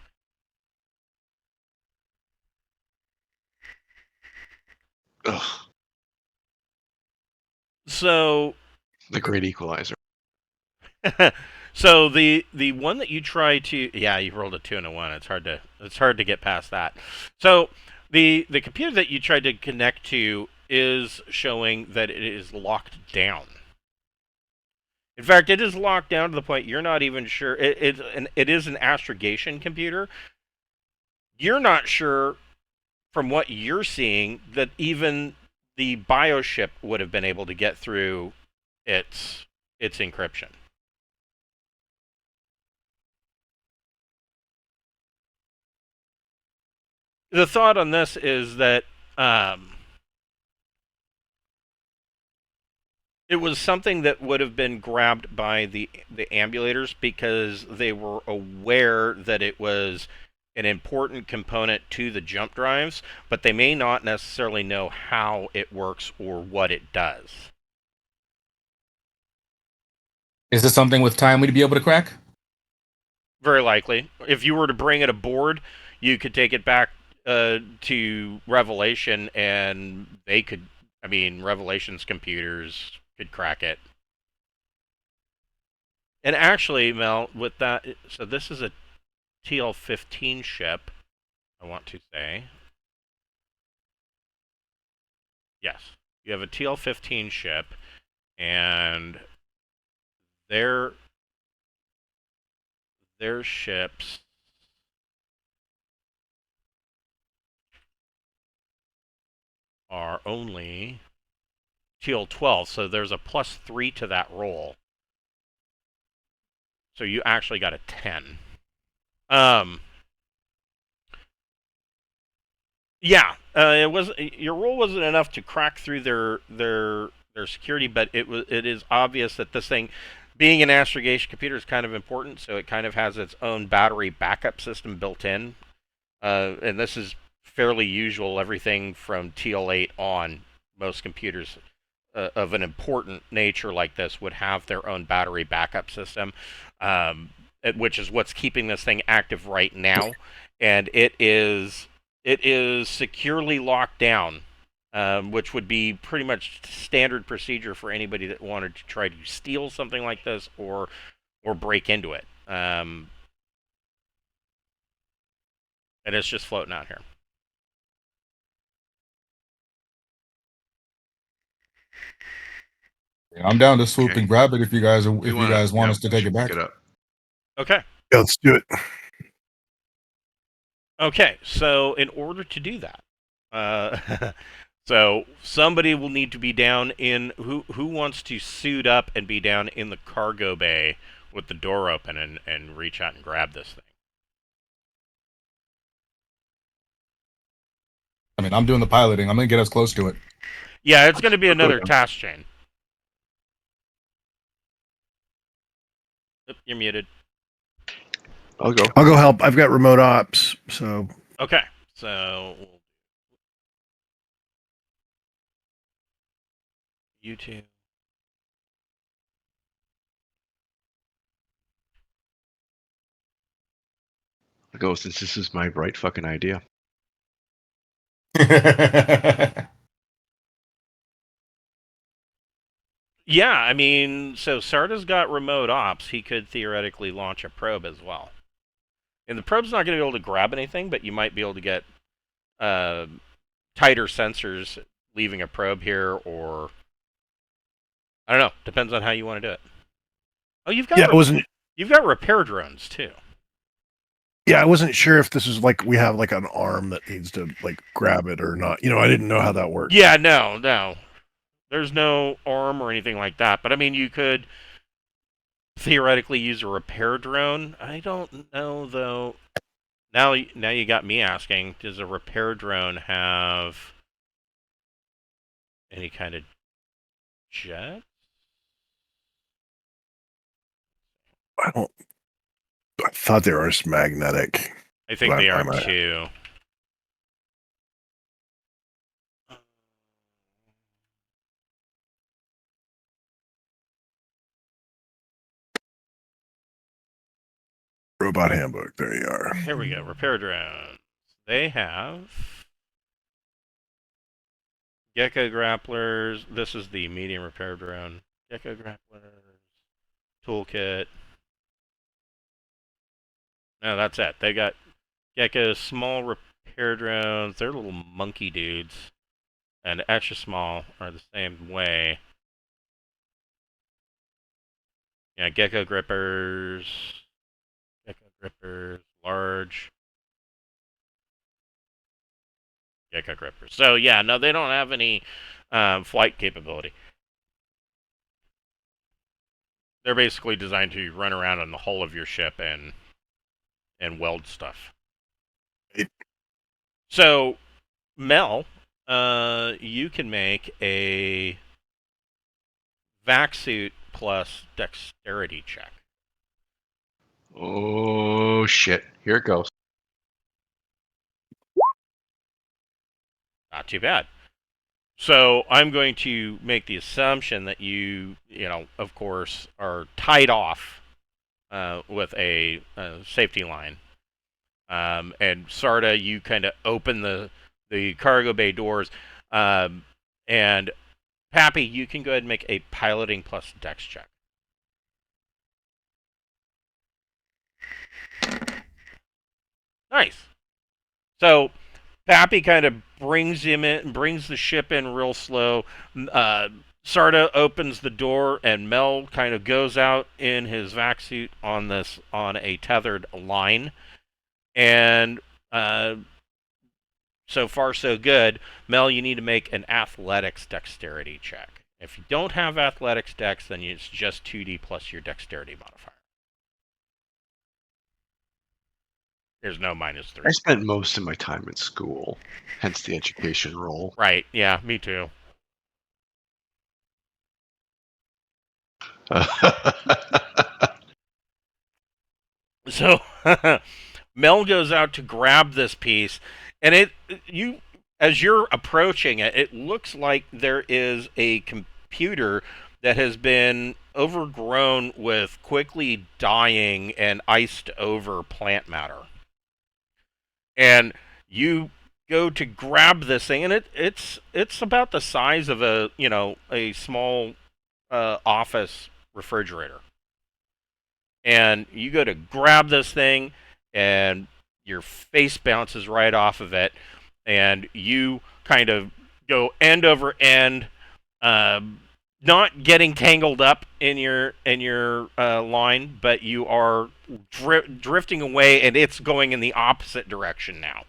Ugh. So The great equalizer. so the one that you try to you rolled a 2 and a 1. It's hard to get past that. So the computer that you tried to connect to is showing that it is locked down. In fact, it is locked down to the point you're not even sure. It is an astrogation computer. You're not sure from what you're seeing that even the Bioship would have been able to get through its encryption. The thought on this is that it was something that would have been grabbed by the ambulators because they were aware that it was an important component to the jump drives, but they may not necessarily know how it works or what it does. Is this something with time we'd be able to crack? Very likely. If you were to bring it aboard, you could take it back to Revelation, and they could. I mean, Revelation's computers could crack it. And actually, Mel, with that, so this is a TL-15 ship, I want to say. Yes. You have a TL-15 ship, and their ships are only TL-12, so there's a +3 to that roll. So you actually got a 10. It was your roll wasn't enough to crack through their security, but it is obvious that this thing, being an astrogation computer, is kind of important. So it kind of has its own battery backup system built in, and this is fairly usual. Everything from TL8 on, most computers of an important nature like this would have their own battery backup system, which is what's keeping this thing active right now, and it is securely locked down, which would be pretty much standard procedure for anybody that wanted to try to steal something like this or break into it. And it's just floating out here. I'm down to swoop and grab it if you guys want us to take it back. Pick it up. Okay. Yeah, let's do it. Okay, so in order to do that, so somebody will need to be down in who wants to suit up and be down in the cargo bay with the door open and reach out and grab this thing. I mean, I'm doing the piloting. I'm gonna get us close to it. Yeah, it's going to be another task chain. Oop, you're muted. I'll go. I'll go help. I've got remote ops, so Okay, so you two. I'll go since this is my bright fucking idea. Yeah, I mean, so Sarda's got remote ops. He could theoretically launch a probe as well. And the probe's not going to be able to grab anything, but you might be able to get tighter sensors leaving a probe here, or I don't know. Depends on how you want to do it. Oh, you've got repair drones too. Yeah, I wasn't sure if this was like we have like an arm that needs to like grab it or not. You know, I didn't know how that worked. Yeah, no. There's no arm or anything like that. But I mean, you could theoretically use a repair drone. I don't know though. Now you got me asking, does a repair drone have any kind of jet? I thought they were just magnetic. I think But they I'm- are I'm- too. Robot handbook. There you are. Here we go. Repair drones. They have Gecko grapplers. This is the medium repair drone. Gecko grapplers. Toolkit. No, that's it. They got Gecko small repair drones. They're little monkey dudes. And extra small are the same way. Yeah, Gecko grippers. Gecko grippers. Large. Gecko grippers. So, yeah, no, they don't have any flight capability. They're basically designed to run around on the hull of your ship and weld stuff. So, Mel, you can make a vac suit plus dexterity check. Oh shit! Here it goes. Not too bad. So I'm going to make the assumption that you of course, are tied off with a safety line. And Sarda, you kind of open the cargo bay doors. And Pappy, you can go ahead and make a piloting plus dex check. Nice. So Pappy kind of brings the ship in real slow. Sarda opens the door, and Mel kind of goes out in his vac suit on a tethered line. And so far so good. Mel, you need to make an athletics dexterity check. If you don't have athletics dex, then it's just 2d plus your dexterity modifier. There's no -3. I spent most of my time in school, hence the education role. Right, yeah, me too. So Mel goes out to grab this piece, and as you're approaching it, it looks like there is a computer that has been overgrown with quickly dying and iced over plant matter. And you go to grab this thing, and it's about the size of a small office refrigerator. And you go to grab this thing, and your face bounces right off of it, and you kind of go end over end, not getting tangled up in your line, but you are drifting away, and it's going in the opposite direction now.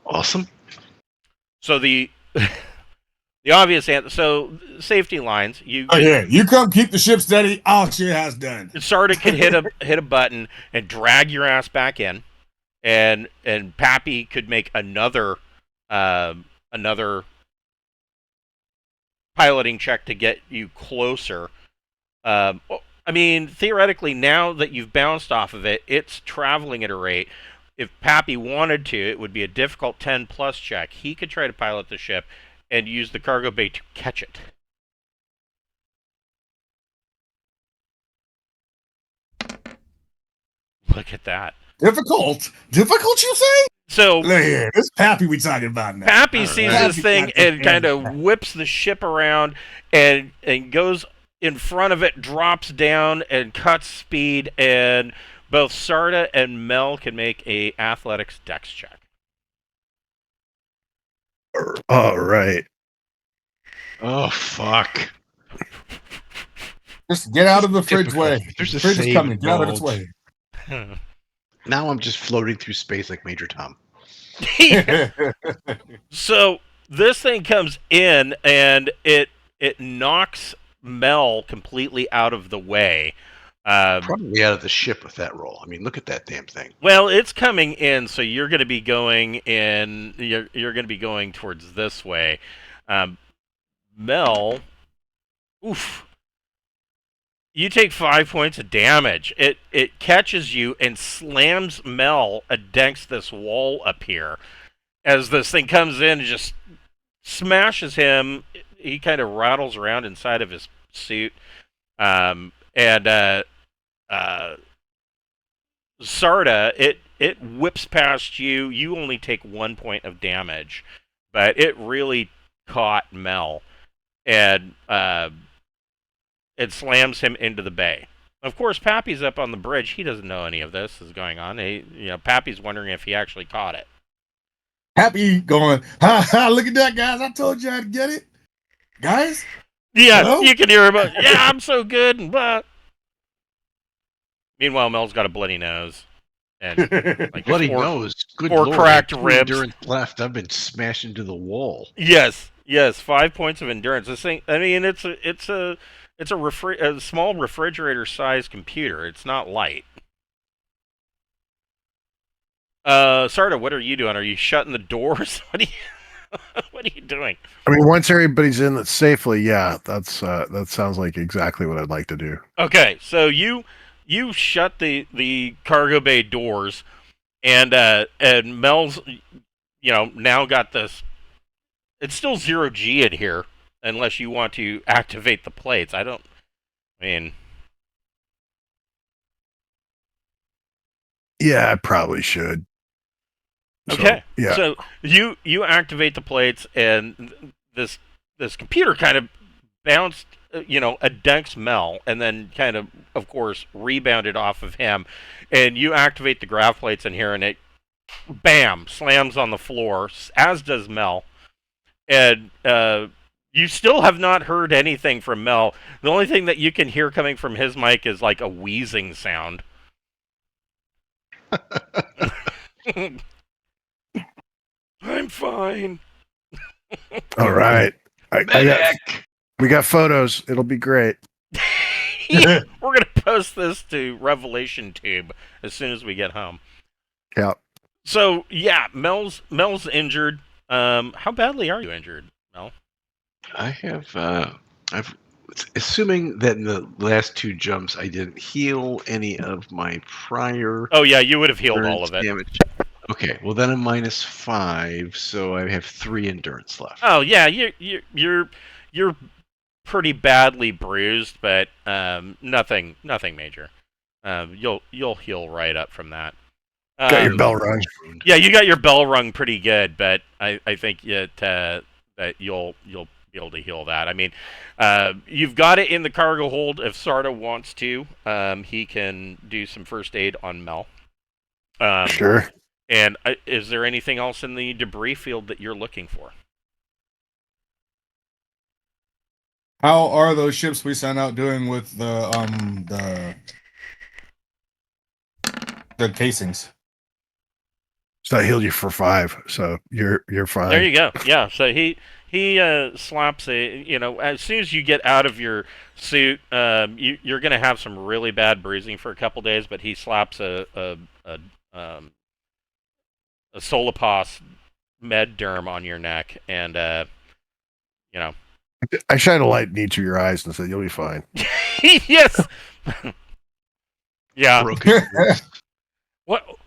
Awesome. So the obvious answer. So safety lines. You come keep the ship steady. All shit has done. Sarda could hit a button and drag your ass back in, and Pappy could make another piloting check to get you closer. I mean, theoretically, now that you've bounced off of it, it's traveling at a rate. If Pappy wanted to, it would be a difficult 10+ check. He could try to pilot the ship and use the cargo bay to catch it. Look at that. Difficult, you say? So Look here, this Pappy we talking about now. Pappy sees this thing and kind of whips the ship around and goes in front of it, drops down and cuts speed, and both Sarda and Mel can make a athletics dex check. All right. Oh fuck! Just get out of the fridge way. There's a Fridge is save coming. Get out of its involved. way. Now I'm just floating through space like Major Tom. So this thing comes in and it knocks Mel completely out of the way. Probably out of the ship with that roll. I mean, look at that damn thing. Well, it's coming in, so you're going to be going in. You're going to be going towards this way. Mel, oof. You take 5 points of damage. It catches you and slams Mel against this wall up here. As this thing comes in and just smashes him, he kind of rattles around inside of his suit. Sarda, it whips past you. You only take 1 point of damage, but it really caught Mel, and it slams him into the bay. Of course, Pappy's up on the bridge. He doesn't know any of this is going on. Pappy's wondering if he actually caught it. Pappy going, ha ha! Look at that, guys! I told you I'd get it, guys. Yeah, hello? You can hear him. Yeah, I'm so good. And blah. Meanwhile, Mel's got a bloody nose and like Bloody nose. Good or Lord. cracked I have ribs. endurance left. I've been smashed into the wall. Yes. 5 points of endurance. This thing. I mean, it's a small refrigerator-sized computer. It's not light. Sarda, what are you doing? Are you shutting the doors? What are you doing? I mean, once everybody's in safely, yeah, that sounds like exactly what I'd like to do. Okay, so you shut the cargo bay doors, and Mel's now got this. It's still 0G in here unless you want to activate the plates. Yeah, I probably should. Okay. So, yeah. So you activate the plates, and this computer kind of bounced, against Mel, and then kind of course, rebounded off of him. And you activate the grav plates in here, and it, bam, slams on the floor, as does Mel. And you still have not heard anything from Mel. The only thing that you can hear coming from his mic is like a wheezing sound. I'm fine. All right. We got photos. It'll be great. We're going to post this to Revelation Tube as soon as we get home. Yeah. So, yeah, Mel's injured. How badly are you injured, Mel? I have, assuming that in the last two jumps I didn't heal any of my prior... Oh, yeah, you would have healed all of it. Damage. Okay, well then I'm -5, so I have 3 endurance left. Oh, yeah, you're pretty badly bruised, but nothing major. You'll heal right up from that. Got your bell rung. Yeah, you got your bell rung pretty good, but I think that you'll be able to heal that. I mean, you've got it in the cargo hold. If Sarda wants to, he can do some first aid on Mel. Sure. And is there anything else in the debris field that you're looking for? How are those ships we sent out doing with the casings? So I healed you for 5, so you're fine. There you go. Yeah. So he slaps as soon as you get out of your suit, you're gonna have some really bad bruising for a couple days, but he slaps a Solipos med derm on your neck, and I shine a light in each of your eyes and said, "You'll be fine." Yes. Yeah. Broken.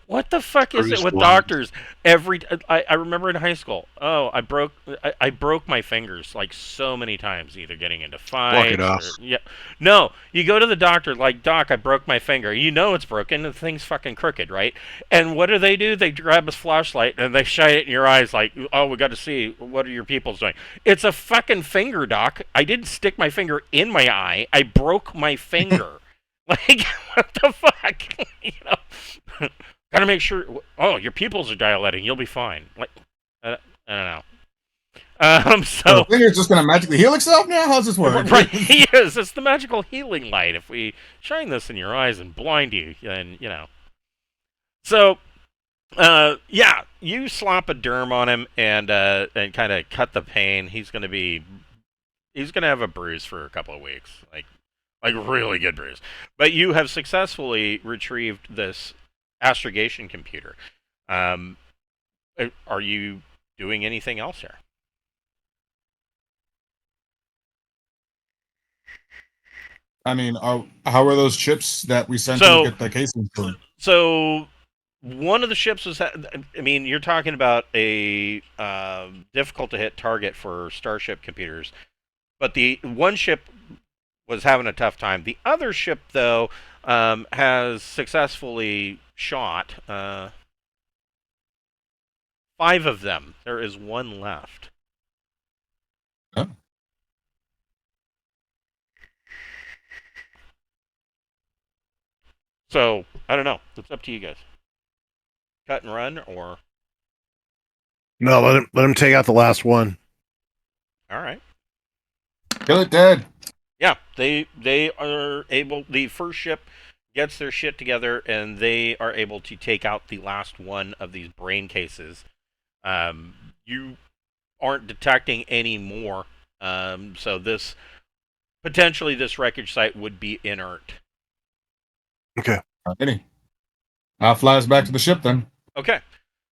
What the fuck is it with doctors? I remember in high school. Oh, I broke my fingers like so many times, either getting into fights. Walk it off. Yeah. No, you go to the doctor like, Doc, I broke my finger. You know it's broken. The thing's fucking crooked, right? And what do? They grab a flashlight and they shine it in your eyes like, oh, we got to see what are your pupils doing. It's a fucking finger, Doc. I didn't stick my finger in my eye. I broke my finger. Like, what the fuck? Gotta make sure. Oh, your pupils are dilating. You'll be fine. Like, I don't know. So the finger's just gonna magically heal itself now. How's this work? Right? Yes, it's the magical healing light. If we shine this in your eyes and blind you, then So, yeah, you slap a derm on him and kind of cut the pain. He's gonna have a bruise for a couple of weeks. Like, like really good bruise. But you have successfully retrieved this astrogation computer. Um, are you doing anything else here? I mean, how are those chips that we sent to So, get the casing for? so one of the ships was. I mean, you're talking about a difficult to hit target for starship computers, but the one ship was having a tough time. The other ship, though, has successfully shot 5 of them. There is one left. Huh? So I don't know. It's up to you guys. Cut and run, or No, let him take out the last one. all right. Kill it dead. Yeah, they are able. The first ship gets their shit together, and they are able to take out the last one of these brain cases. You aren't detecting any more, so this potentially this wreckage site would be inert. Okay. Alrighty. I'll fly us back to the ship then. Okay,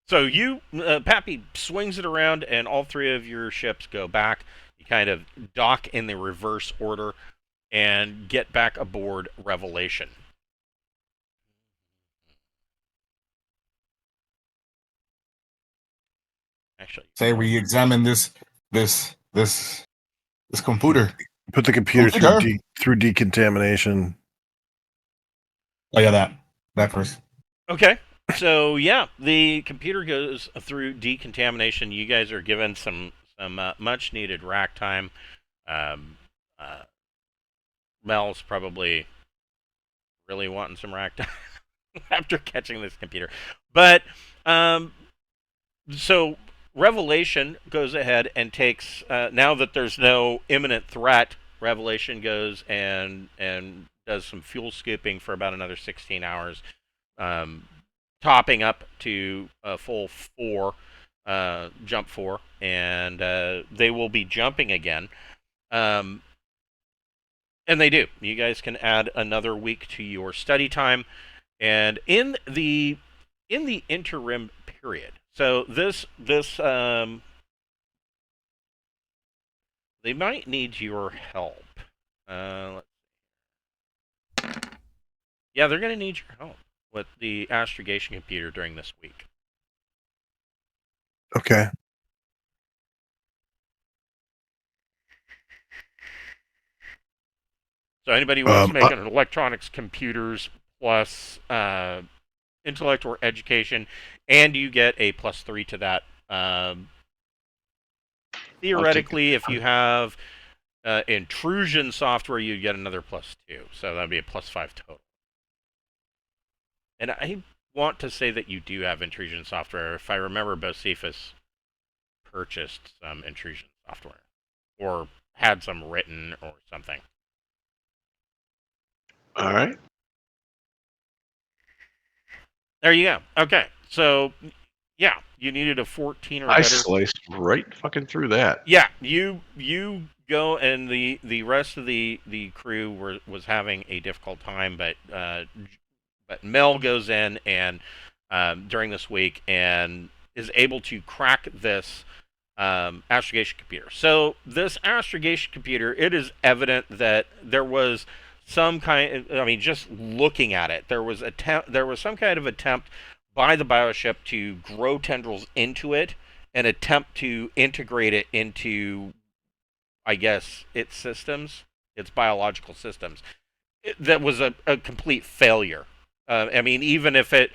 so you Pappy swings it around, and all 3 of your ships go back. You kind of dock in the reverse order and get back aboard Revelation. Actually, Say we examine this computer. Put the computer through decontamination. Oh yeah, that first. okay. So yeah, the computer goes through decontamination. You guys are given some much needed rack time. Um, Mel's probably really wanting some rack time after catching this computer, but so Revelation goes ahead and takes now that there's no imminent threat. Revelation goes and does some fuel scooping for about another 16 hours, topping up to a full 4, jump 4, and they will be jumping again. And they do. You guys can add another week to your study time, and in the interim period. So this they might need your help. Yeah, they're going to need your help with the astrogation computer during this week. Okay. So anybody who wants to make an electronics computers plus intellect or education, and you get a +3 to that. Theoretically, if you have intrusion software, you get another +2. So that'd be a +5 total. And I want to say that you do have intrusion software. If I remember, Bocephus purchased some intrusion software, or had some written or something. All right. There you go. Okay, so yeah, you needed a 14 or better. I sliced right fucking through that. Yeah, you go, and the rest of the crew was having a difficult time, but Mel goes in and during this week and is able to crack this astrogation computer. So this astrogation computer, it is evident that there was some kind. I mean, just looking at it, there was some kind of attempt by the bioship to grow tendrils into it and attempt to integrate it into, I guess, its systems, its biological systems. That was a complete failure. I mean, even if it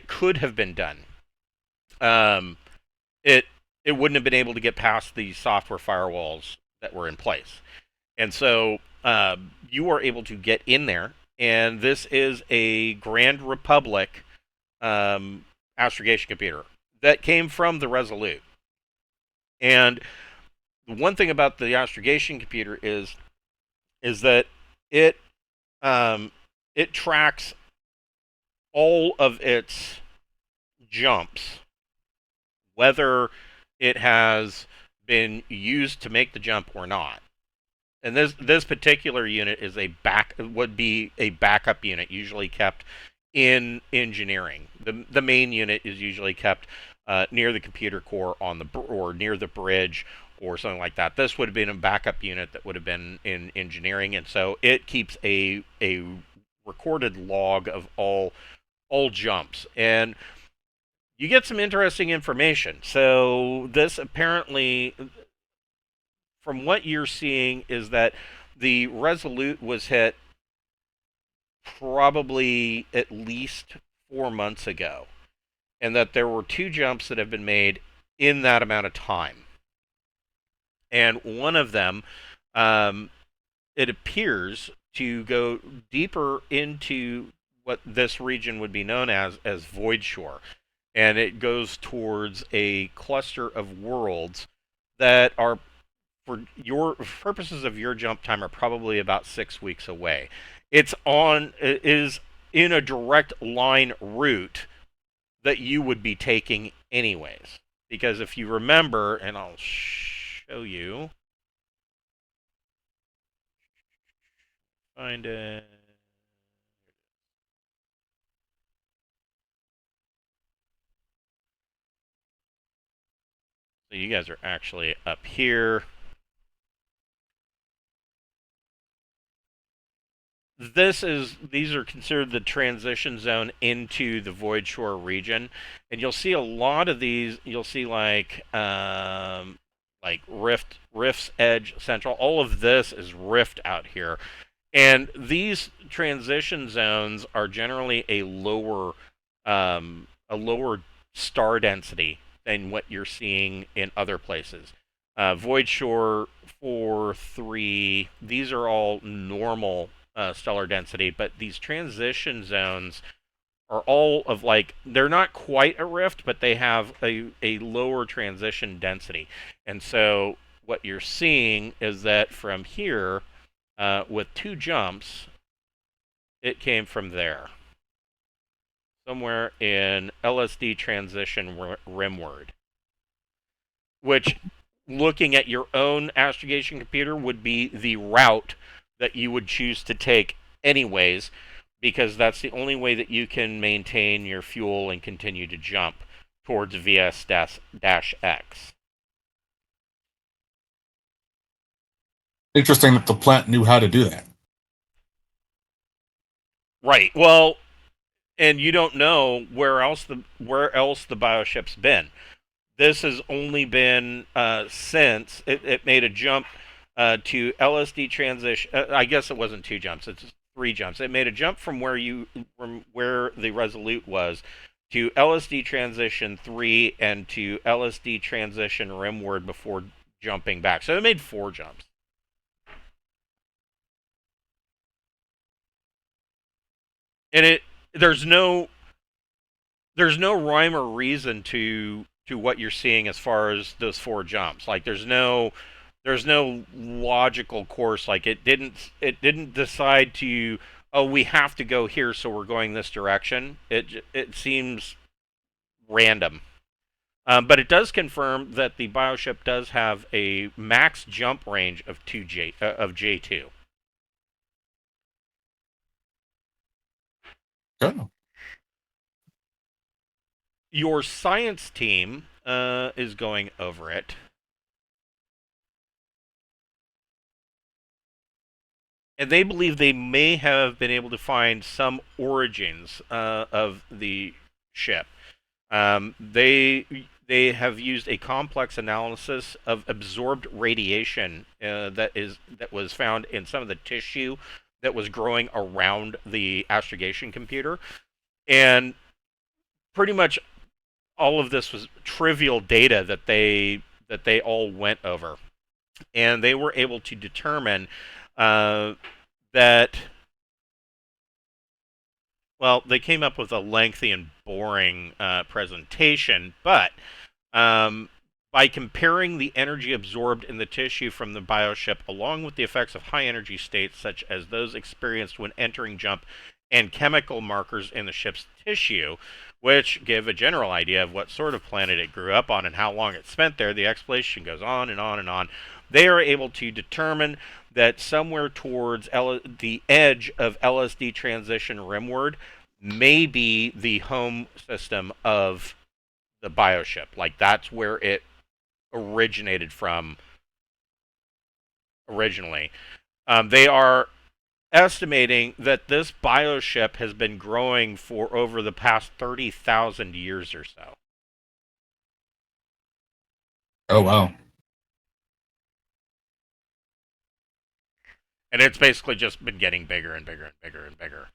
could have been done, it wouldn't have been able to get past the software firewalls that were in place. And so you are able to get in there, and this is a Grand Republic astrogation computer that came from the Resolute. And the one thing about the astrogation computer is that it tracks all of its jumps, whether it has been used to make the jump or not. And this particular unit is would be a backup unit, usually kept in engineering. The main unit is usually kept near the computer core or near the bridge or something like that. This would have been a backup unit that would have been in engineering, and so it keeps a recorded log of all jumps, and you get some interesting information. So this apparently, from what you're seeing, is that the Resolute was hit probably at least 4 months ago, and that there were 2 jumps that have been made in that amount of time. And one of them, it appears to go deeper into what this region would be known as Void Shore. And it goes towards a cluster of worlds that are, for your purposes of your jump time, are probably about 6 weeks away. It is in a direct line route that you would be taking anyways. Because if you remember, and I'll show you, find it. So you guys are actually up here. These are considered the transition zone into the Void Shore region, and you'll see a lot of these. You'll see like Rift's Edge Central. All of this is Rift out here, and these transition zones are generally a lower star density than what you're seeing in other places. Void Shore 4, 3, these are all normal stellar density, but these transition zones are all of they're not quite a rift, but they have a lower transition density. And so what you're seeing is that from here, with 2 jumps, it came from there. Somewhere in LSD transition rimward. Which, looking at your own astrogation computer, would be the route that you would choose to take anyways, because that's the only way that you can maintain your fuel and continue to jump towards VS-X. Interesting that the plant knew how to do that. Right. Well, and you don't know where else the bioship's been. This has only been since it made a jump to LSD transition. I guess it wasn't 2 jumps; it's 3 jumps. It made a jump from where the Resolute was to LSD transition 3 and to LSD transition rimward before jumping back. So it made 4 jumps. And there's no rhyme or reason to what you're seeing as far as those 4 jumps. Like there's no logical course. Like it didn't decide to, oh, we have to go here, so we're going this direction. It seems random. But it does confirm that the bioship does have a max jump range of J2. Oh. Your science team is going over it. And they believe they may have been able to find some origins of the ship. They have used a complex analysis of absorbed radiation that was found in some of the tissue that was growing around the astrogation computer, and pretty much all of this was trivial data that they all went over, and they were able to determine that. Well, they came up with a lengthy and boring presentation, but by comparing the energy absorbed in the tissue from the bioship along with the effects of high energy states such as those experienced when entering jump and chemical markers in the ship's tissue, which give a general idea of what sort of planet it grew up on and how long it spent there, the explanation goes on and on and on. They are able to determine that somewhere towards the edge of LSD transition rimward may be the home system of the bioship. Like, that's where it originated from originally. They are estimating that this bioship has been growing for over the past 30,000 years or so. Oh wow. And it's basically just been getting bigger and bigger and bigger and bigger.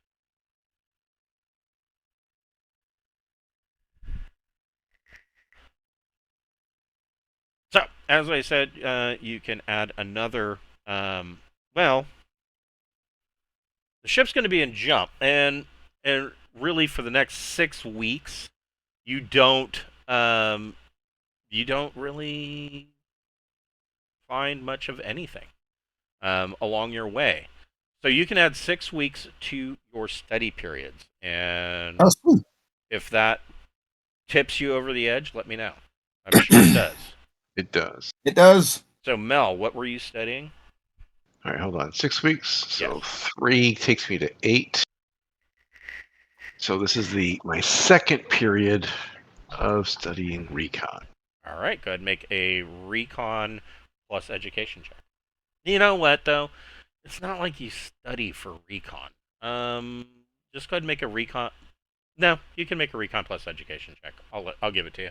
So, as I said, you can add another. Well, the ship's going to be in jump, and really for the next 6 weeks, you don't really find much of anything along your way. So you can add 6 weeks to your study periods, and That's cool. if that tips you over the edge, let me know. I'm sure it does. It does. It does. So Mel, what were you studying? All right, hold on. 6 weeks. So Yes. 3 takes me to 8. So this is my second period of studying recon. All right, go ahead and make a recon plus education check. You know what, though? It's not like you study for recon. Just go ahead and make a recon. No, you can make a recon plus education check. I'll give it to you.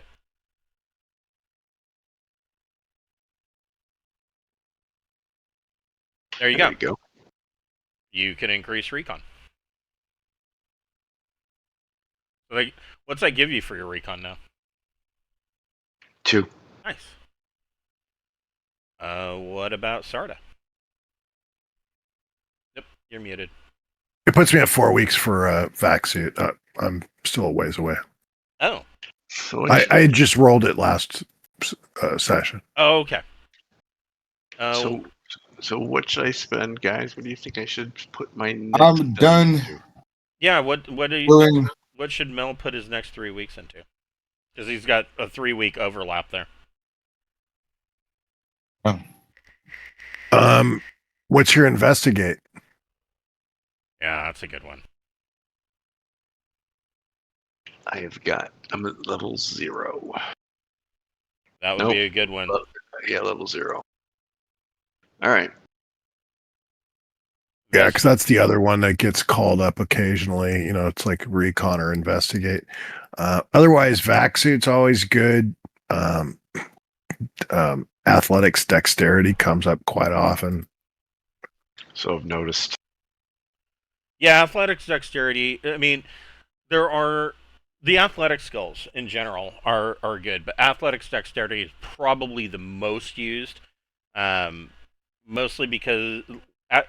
There you go. You can increase recon. So what's that give you for your recon now? 2. Nice. What about Sarda? Yep, you're muted. It puts me at 4 weeks for vac suit. I'm still a ways away. Oh. So I just rolled it last session. Oh, okay. So what should I spend, guys? What do you think I should put my I'm done. Yeah, what do you Doing what should Mel put his next 3 weeks into? Because he's got a 3-week overlap there. What's your investigate? Yeah, that's a good one. I'm at level 0. That would be a good one. Yeah, level 0. All right. Yeah, because that's the other one that gets called up occasionally. You know, it's like recon or investigate. Otherwise, vac suit's always good. Athletics dexterity comes up quite often. So I've noticed. Yeah, athletics dexterity. I mean, there are the athletic skills in general are good, but athletics dexterity is probably the most used. Mostly because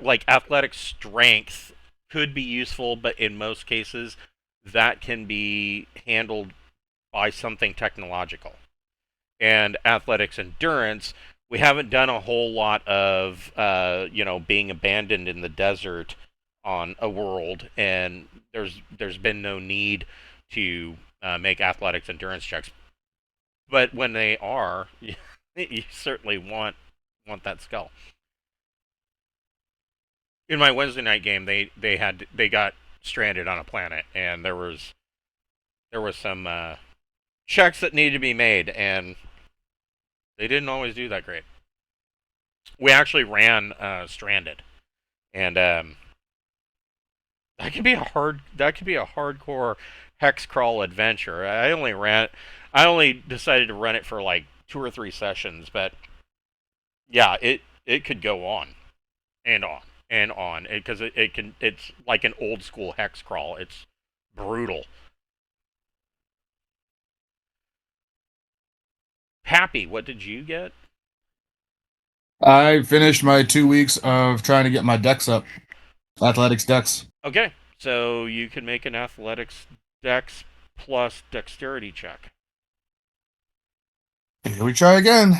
like athletic strength could be useful, but in most cases that can be handled by something technological. And athletics endurance, we haven't done a whole lot of being abandoned in the desert on a world, and there's been no need to make athletics endurance checks. But when they are, you certainly want that skill. In my Wednesday night game, they got stranded on a planet, and there was some checks that needed to be made, and they didn't always do that great. We actually ran stranded, and that could be a hardcore hex crawl adventure. I only decided to run it for like 2 or 3 sessions, but yeah, it could go on and on and on because it's like an old school hex crawl. It's brutal. Pappy, what did you get? I finished my 2 weeks of trying to get my dex up. Athletics dex. Okay, so you can make an athletics dex plus dexterity check. Here we try again.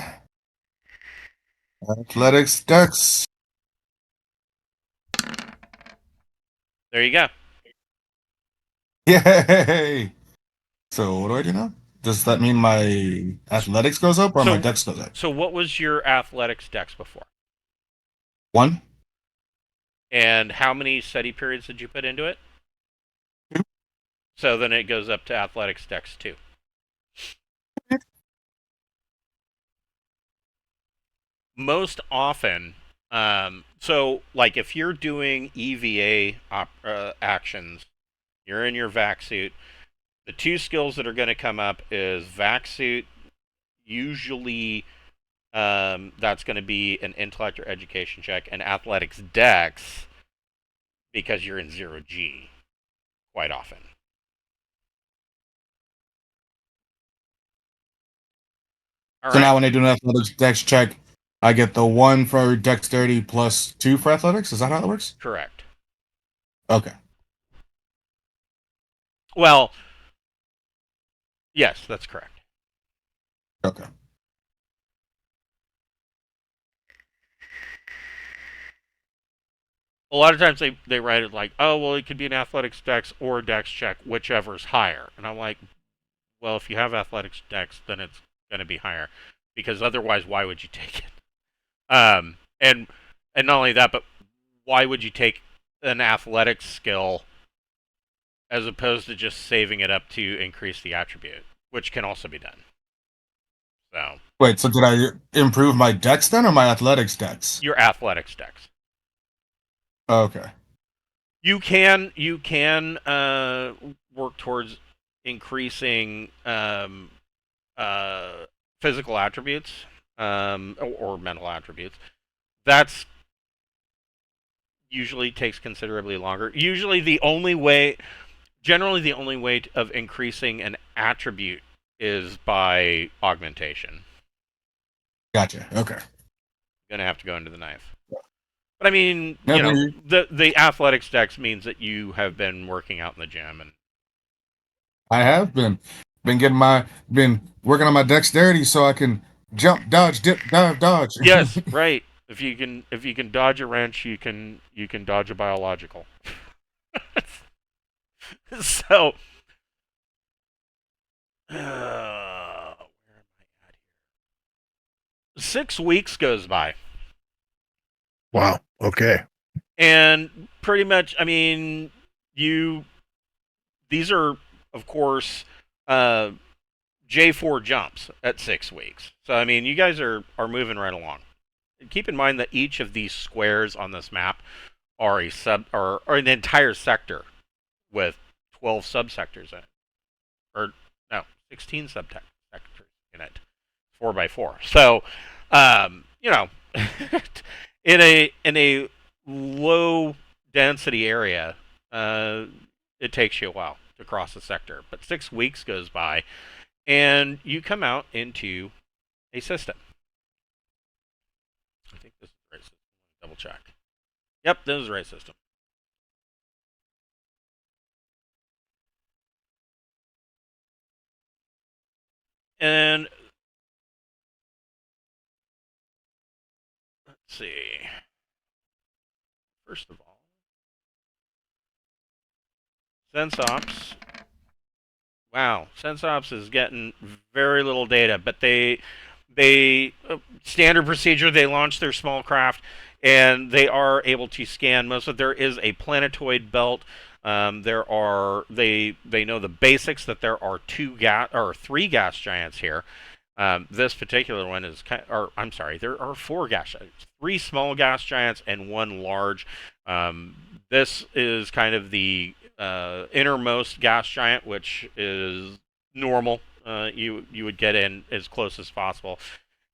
Athletics dex. There you go. Yay! So what do I do now? Does that mean my athletics goes up or my dex goes up? So what was your athletics dex before? 1. And how many study periods did you put into it? 2. So then it goes up to athletics dex 2. Most often, so like if you're doing EVA actions, you're in your vac suit. The 2 skills that are going to come up is vac suit. Usually, that's going to be an intellect or education check, and athletics dex, because you're in 0G quite often. So now when I do an athletics dex check, I get the 1 for dexterity plus 2 for athletics? Is that how it works? Correct. Okay. Well, yes, that's correct. Okay. A lot of times they write it like, oh, well, it could be an athletics dex or a dex check, whichever's higher. And I'm like, well, if you have athletics dex, then it's going to be higher. Because otherwise, why would you take it? And not only that, but why would you take an athletics skill as opposed to just saving it up to increase the attribute, which can also be done. So Wait, so did I improve my dex then, or my athletics dex? your athletics dex. Okay. You can work towards increasing physical attributes or mental attributes. That's usually takes considerably longer. Generally the only way of increasing an attribute is by augmentation. Gotcha. Okay. You're gonna have to go into the knife. But I mean, Yeah, the athletics dex means that you have been working out in the gym, and I have been working on my dexterity so I can jump, dodge, dip, dive, dodge. yes, right. If you can dodge a wrench, you can dodge a biological. So, where am I at here? 6 weeks goes by, Wow. Okay. and pretty much, I mean, these are, of course, J4 jumps at 6 weeks. So I mean, you guys are moving right along. Keep in mind that each of these squares on this map are or an entire sector with 12 subsectors in it, or no, 16 subsectors in it, 4x4. So, in a low density area, it takes you a while to cross a sector, but 6 weeks goes by, and you come out into a system. I think this is the right system. Double check. Yep, this is the right system. And let's see. First of all, SenseOps. Wow, SenseOps is getting very little data, but they standard procedure. They launch their small craft, and they are able to scan most of. There is a planetoid belt. They know the basics that there are 3 gas giants here. This particular one is I'm sorry, there are 4 gas giants, 3 small gas giants and 1 large. This is kind of the innermost gas giant, which is normal. You would get in as close as possible,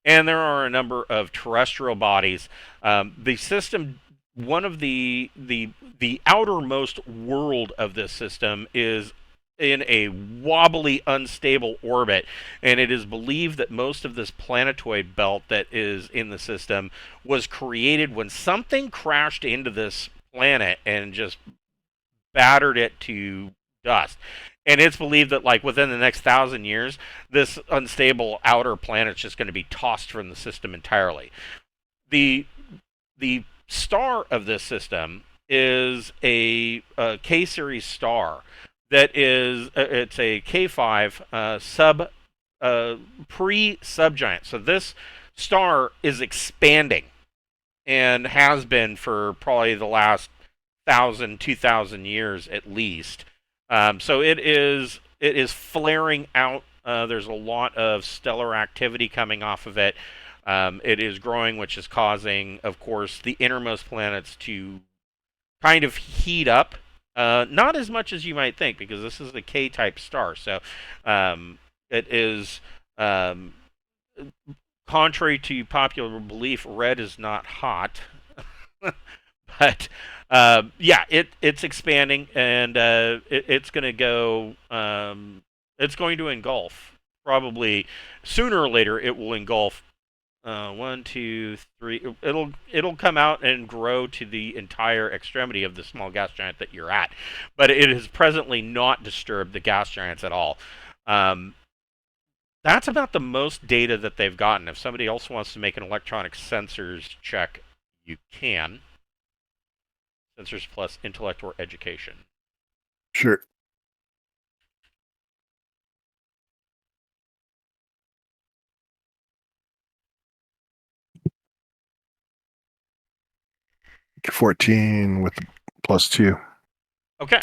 and there are a number of terrestrial bodies. The system, one of the outermost world of this system is in a wobbly, unstable orbit, and it is believed that most of this planetoid belt that is in the system was created when something crashed into this planet and just battered it to dust. And it's believed that, like, within the next 1,000 years, this unstable outer planet's just going to be tossed from the system entirely. The star of this system is a K-series star that is it's a K5 pre-subgiant. So this star is expanding, and has been for probably the last 2,000 years at least. So it is flaring out. There's a lot of stellar activity coming off of it. It is growing, which is causing, of course, the innermost planets to kind of heat up. Not as much as you might think, because this is a K-type star. So it is, contrary to popular belief, red is not hot. But yeah, it's expanding, and it's going to go. It's going to engulf. Probably sooner or later, it will engulf. 1, 2, 3. It'll come out and grow to the entire extremity of the small gas giant that you're at, but it has presently not disturbed the gas giants at all. That's about the most data that they've gotten. If somebody else wants to make an electronic sensors check, you can. Sensors plus intellect or education. Sure. +14 with the +2. Okay.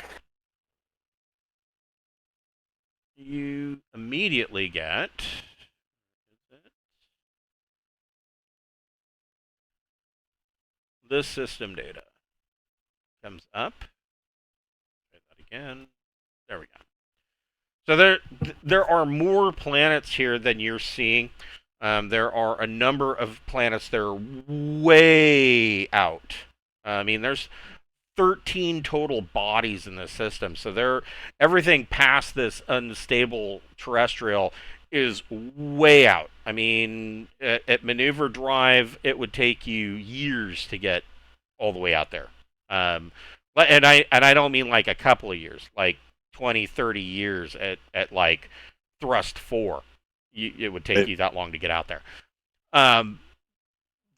You immediately get this system data. Comes up. Try that again. There we go. So there are more planets here than you're seeing. There are a number of planets that are way out. I mean, there's 13 total bodies in the system. So everything past this unstable terrestrial is way out. I mean, at maneuver drive, it would take you years to get all the way out there. And I don't mean like a couple of years, like 20, 30 years at like thrust 4. It would take you that long to get out there.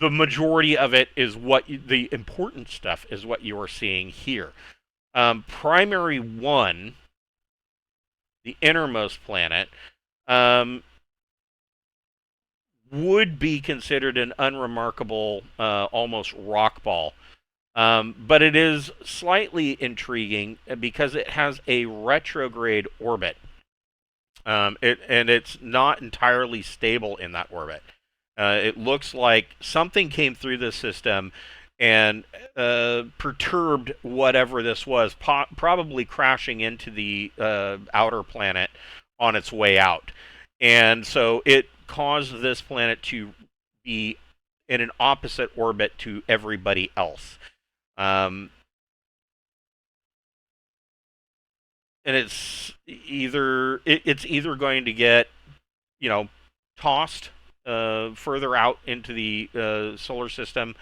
The majority of it is the important stuff is what you are seeing here. Primary 1, the innermost planet, would be considered an unremarkable, almost rock ball. But it is slightly intriguing because it has a retrograde orbit. It's not entirely stable in that orbit. It looks like something came through this system and perturbed whatever this was, probably crashing into the outer planet on its way out. And so it caused this planet to be in an opposite orbit to everybody else. And it's either going to get, tossed further out into the solar system,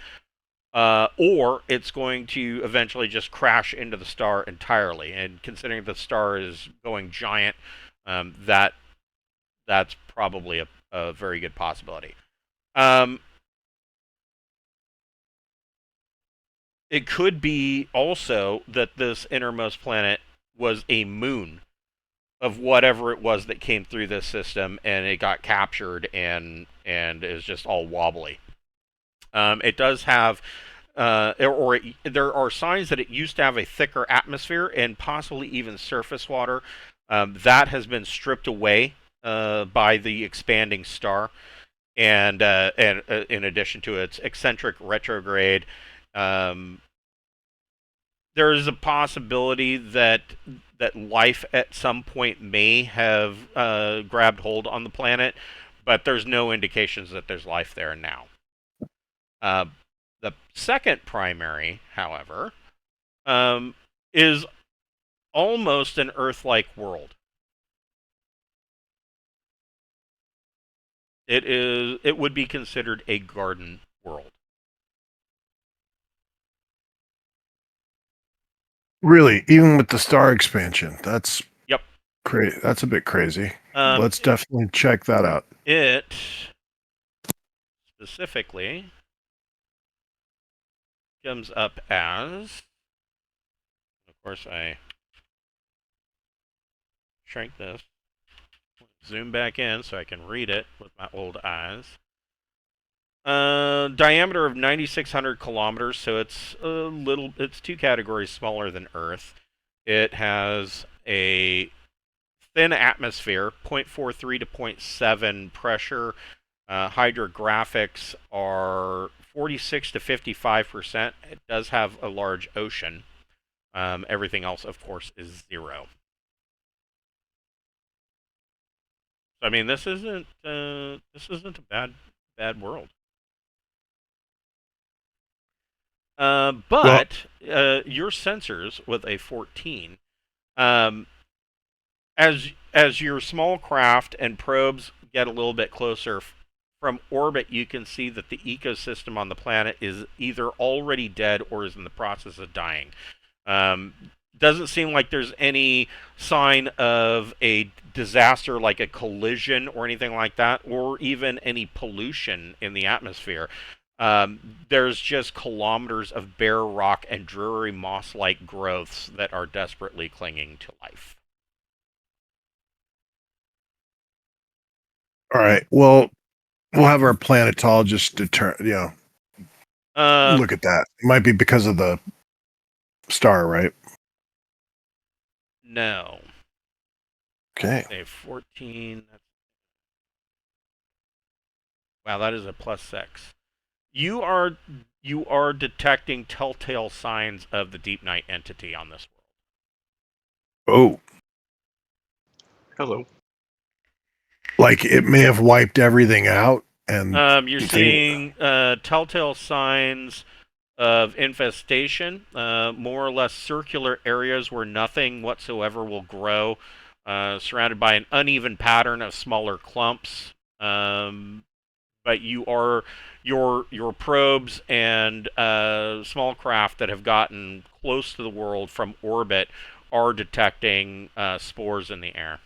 or it's going to eventually just crash into the star entirely. And considering the star is going giant, that's probably a very good possibility. It could be also that this innermost planet was a moon of whatever it was that came through this system, and it got captured and is just all wobbly. It does have, there are signs that it used to have a thicker atmosphere and possibly even surface water. That has been stripped away by the expanding star, and in addition to its eccentric retrograde. There is a possibility that life at some point may have grabbed hold on the planet, but there's no indications that there's life there now. The second primary, however, is almost an Earth-like world. It would be considered a garden world. Really, even with the star expansion, that's Yep. Crazy. That's a bit crazy. Let's definitely check that out. It specifically comes up as, of course, I shrank this, zoom back in so I can read it with my old eyes. Diameter of 9,600 kilometers, so it's 2 categories smaller than Earth. It has a thin atmosphere, 0.43 to 0.7 pressure. Hydrographics are 46 to 55%. It does have a large ocean. Everything else, of course, is 0. I mean, this isn't a bad world. But your sensors with a 14, as your small craft and probes get a little bit closer from orbit, you can see that the ecosystem on the planet is either already dead or is in the process of dying. Doesn't seem like there's any sign of a disaster like a collision or anything like that, or even any pollution in the atmosphere. There's just kilometers of bare rock and dreary moss-like growths that are desperately clinging to life. All right. Well, we'll have our planetologist look at that. It might be because of the star, right? No. Okay. Okay, 14. Wow, that is a +6. You are detecting telltale signs of the Deepnight entity on this Oh. world. Hello. Like it may have wiped everything out, and You're seeing telltale signs of infestation, more or less circular areas where nothing whatsoever will grow, surrounded by an uneven pattern of smaller clumps. But your probes and small craft that have gotten close to the world from orbit are detecting spores in the air.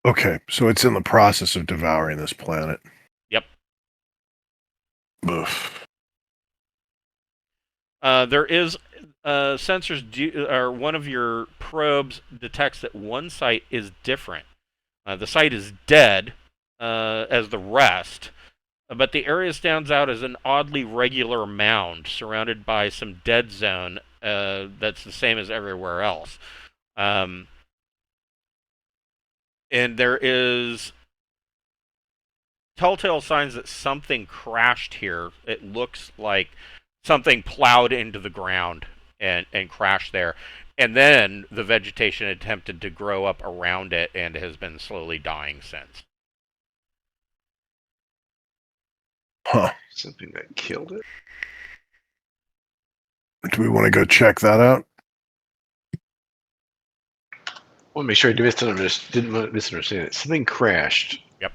okay, so it's in the process of devouring this planet. Yep. Oof. There is sensors or one of your probes detects that one site is different. The site is dead as the rest, but the area stands out as an oddly regular mound surrounded by some dead zone that's the same as everywhere else. And there is telltale signs that something crashed here. It looks like something plowed into the ground and crashed there. And then the vegetation attempted to grow up around it and has been slowly dying since. Huh. Something that killed it? Do we want to go check that out? I want to make sure I didn't misunderstand it. Something crashed. Yep.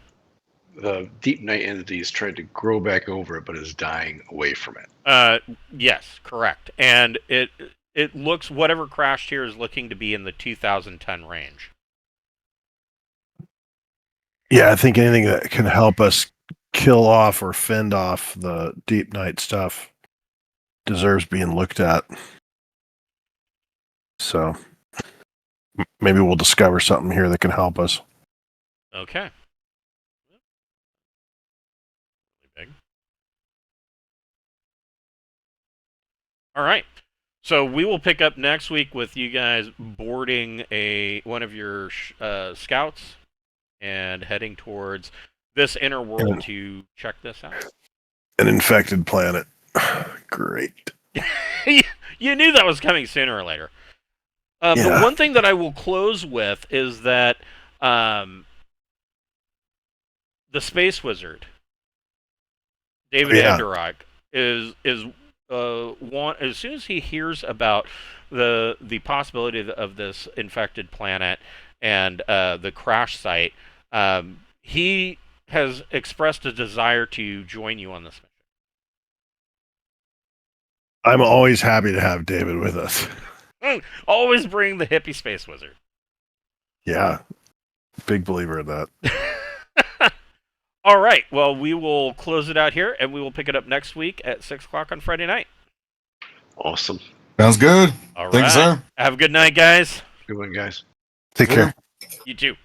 The Deepnight entities tried to grow back over it, but is dying away from it. Yes, correct. And it looks, whatever crashed here is looking to be in the 2010 range. Yeah, I think anything that can help us kill off or fend off the Deepnight stuff deserves being looked at. So maybe we'll discover something here that can help us. Okay. Really big. All right. So we will pick up next week with you guys boarding one of your scouts and heading towards this inner world to check this out. An infected planet. Great. You knew that was coming sooner or later. Yeah. The one thing that I will close with is that the Space Wizard, David Anderock, is as soon as he hears about the possibility of this infected planet and the crash site, he has expressed a desire to join you on this mission. I'm always happy to have David with us. Always bring the hippie Space Wizard. Yeah, big believer in that. All right, well, we will close it out here, and we will pick it up next week at 6 o'clock on Friday night. Awesome. Sounds good. All Thank you, right. sir. Have a good night, guys. Good one, guys. Take care. You too.